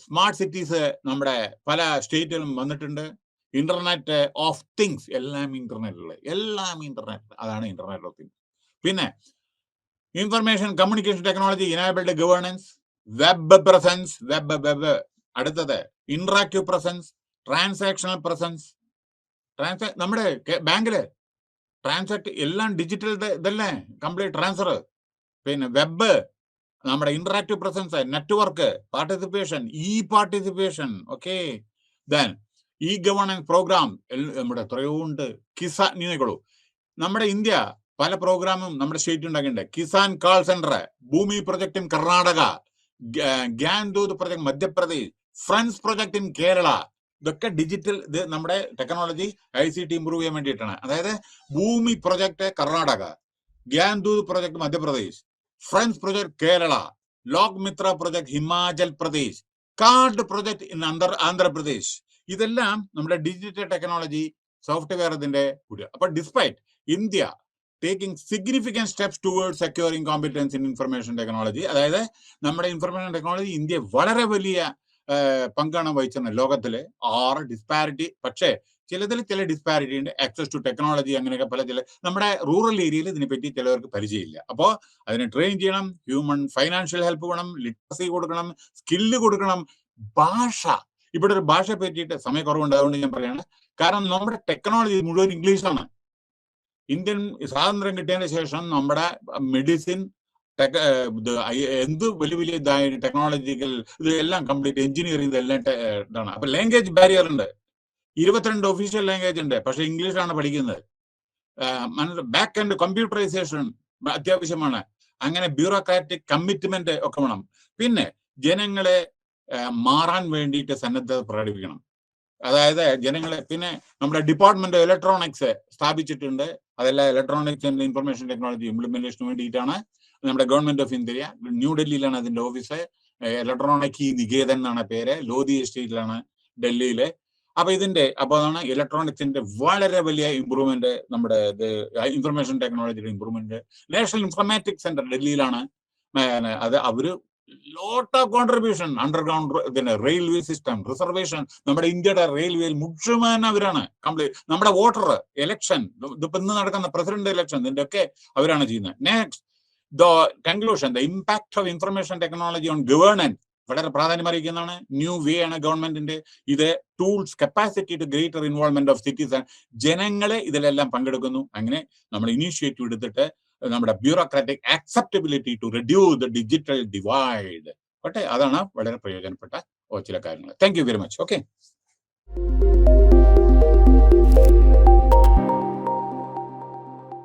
smart cities നമ്മുടെ പല സ്റ്റേറ്റിലും വന്നിട്ടുണ്ട്. ഇന്റർനെറ്റ് ഓഫ് തിങ്സ്, എല്ലാം ഇന്റർനെറ്റ്, അതാണ് ഇന്റർനെറ്റ് ഓഫ് തിങ്സ്. പിന്നെ information communication technology enabled governance, web presence, web അടുത്തത് ഇന്ററാക്റ്റീവ് പ്രസൻസ്, ട്രാൻസാക്ഷണൽ പ്രസൻസ്, നമ്മുടെ ബാങ്കില് ട്രാൻസാക്ട് എല്ലാം ഡിജിറ്റൽ ഇതല്ലേ, കംപ്ലീറ്റ് ട്രാൻസ്ഫർ. പിന്നെ വെബ്, നമ്മുടെ interactive presence, network, participation, participation. Okay, then governance programme നമ്മുടെ എത്രയോ ഉണ്ട്. കിസാൻ, നീക്കളൂ നമ്മുടെ ഇന്ത്യ പല പ്രോഗ്രാമും നമ്മുടെ സ്റ്റേറ്റ് ഉണ്ടാക്കിയിട്ടുണ്ട്. Kisan call centre, Bhoomi project in Karnataka, Gyandoot project Madhya Pradesh, friends project in Kerala. ഇതൊക്കെ ഡിജിറ്റൽ നമ്മുടെ ടെക്നോളജി ICT ഇംപ്രൂവ് ചെയ്യാൻ വേണ്ടിയിട്ടാണ്. അതായത് Bhoomi project Karnataka, Gyandoot project Madhya Pradesh, friends project Kerala, Lok Mitra project Himachal Pradesh, card project in Andhra Pradesh. ഇതെല്ലാം നമ്മുടെ ഡിജിറ്റൽ ടെക്നോളജി സോഫ്റ്റ്വെയർ ഇതിന്റെ കൂടി. അപ്പൊ despite India taking significant steps toward securing competence in information technology, അതായത് നമ്മുടെ ഇൻഫർമേഷൻ ടെക്നോളജി ഇന്ത്യ വളരെ വലിയ പങ്കാണ് വഹിച്ചത് ലോകത്തില്. ഡിസ്പാരിറ്റി, പക്ഷേ ചിലതിൽ ചില ഡിസ്പാരിറ്റി ഉണ്ട്. ആക്സസ് ടു ടെക്നോളജി, അങ്ങനെയൊക്കെ ചില നമ്മുടെ റൂറൽ ഏരിയയിൽ ഇതിനെപ്പറ്റി ചിലവർക്ക് പരിചയമില്ല. അപ്പോൾ അതിനെ ട്രെയിൻ ചെയ്യണം, ഹ്യൂമൻ ഫൈനാൻഷ്യൽ ഹെൽപ്പ് വേണം, ലിറ്ററസി കൊടുക്കണം, സ്കില്ല് കൊടുക്കണം. ഭാഷ, ഇവിടെ ഒരു ഭാഷ പറ്റിയിട്ട് സമയക്കുറവുണ്ട്, അതുകൊണ്ട് ഞാൻ പറയാണ്. കാരണം നമ്മുടെ ടെക്നോളജി മുഴുവൻ ഇംഗ്ലീഷാണ്. ഇന്ത്യൻ സ്വാതന്ത്ര്യം കിട്ടിയതിന് ശേഷം നമ്മുടെ മെഡിസിൻ, എന്ത് വലിയ വലിയ ടെക്നോളജിക്കൽ ഇത് എല്ലാം കംപ്ലീറ്റ് എഞ്ചിനീയറിംഗ് ഇതെല്ലാം ഇതാണ്. അപ്പൊ ലാംഗ്വേജ് ബാരിയർ ഉണ്ട്. 22 ഒഫീഷ്യൽ ലാംഗ്വേജ് ഉണ്ട്, പക്ഷെ ഇംഗ്ലീഷാണ് പഠിക്കുന്നത്. ബാക്ക് ആൻഡ് കമ്പ്യൂട്ടറൈസേഷൻ അത്യാവശ്യമാണ്. അങ്ങനെ ബ്യൂറോക്രാറ്റിക് കമ്മിറ്റ്മെന്റ് ഒക്കെ വേണം. പിന്നെ ജനങ്ങളെ മാറാൻ വേണ്ടിയിട്ട് സന്നദ്ധത പ്രകടിപ്പിക്കണം. അതായത് ജനങ്ങളെ, പിന്നെ നമ്മുടെ ഡിപ്പാർട്ട്മെന്റ് ഇലക്ട്രോണിക്സ് സ്ഥാപിച്ചിട്ടുണ്ട്. അതെല്ലാം ഇലക്ട്രോണിക്സ് ആൻഡ് ഇൻഫർമേഷൻ ടെക്നോളജി ഇംപ്ലിമെന്റേഷന് വേണ്ടിയിട്ടാണ്. നമ്മുടെ ഗവൺമെന്റ് ഓഫ് ഇന്ത്യ, ന്യൂഡൽഹിയിലാണ് അതിന്റെ ഓഫീസ്. ഇലക്ട്രോണിക് നികേതൻ എന്നാണ് പേര്. ലോധി എസ്റ്റേറ്റിലാണ് ഡൽഹിയില്. അപ്പൊ അതാണ് ഇലക്ട്രോണിക്സിന്റെ വളരെ വലിയ ഇമ്പ്രൂവ്മെന്റ്. നമ്മുടെ ഇൻഫർമേഷൻ ടെക്നോളജിയുടെ ഇമ്പ്രൂവ്മെന്റ്. നാഷണൽ ഇൻഫർമാറ്റിക്സ് സെന്റർ ഡൽഹിയിലാണ്. അത് അവര് ലോട്ട് ഓഫ് കോൺട്രിബ്യൂഷൻ. അണ്ടർഗ്രൗണ്ട് പിന്നെ റെയിൽവേ സിസ്റ്റം, റിസർവേഷൻ, നമ്മുടെ ഇന്ത്യയുടെ റെയിൽവേയിൽ മുഴുവൻ അവരാണ് കംപ്ലീറ്റ്. നമ്മുടെ വോട്ടർ എലക്ഷൻ, ഇതിപ്പോ ഇന്ന് നടക്കുന്ന പ്രസിഡന്റ് ഇലക്ഷൻ, ഇതിന്റെ ഒക്കെ അവരാണ് ചെയ്യുന്നത്. Next the conclusion, the impact of information technology on governance വളരെ പ്രാധാന്യം അറിയിക്കുന്നതാണ്. ന്യൂ വേ ആണ് ഗവൺമെന്റിന്റെ ഇത്. Tools, capacity to greater involvement of citizen, ജനങ്ങളെ ഇതിലെല്ലാം പങ്കെടുക്കുന്നു. അങ്ങനെ നമ്മൾ ഇനീഷ്യേറ്റീവ് എടുത്തിട്ട് നമ്മുടെ bureaucratic acceptability to reduce the digital divide. Okay, അതാണ് വളരെ പ്രയോജനപ്പെട്ട ചില കാര്യങ്ങൾ. Thank you very much. Okay.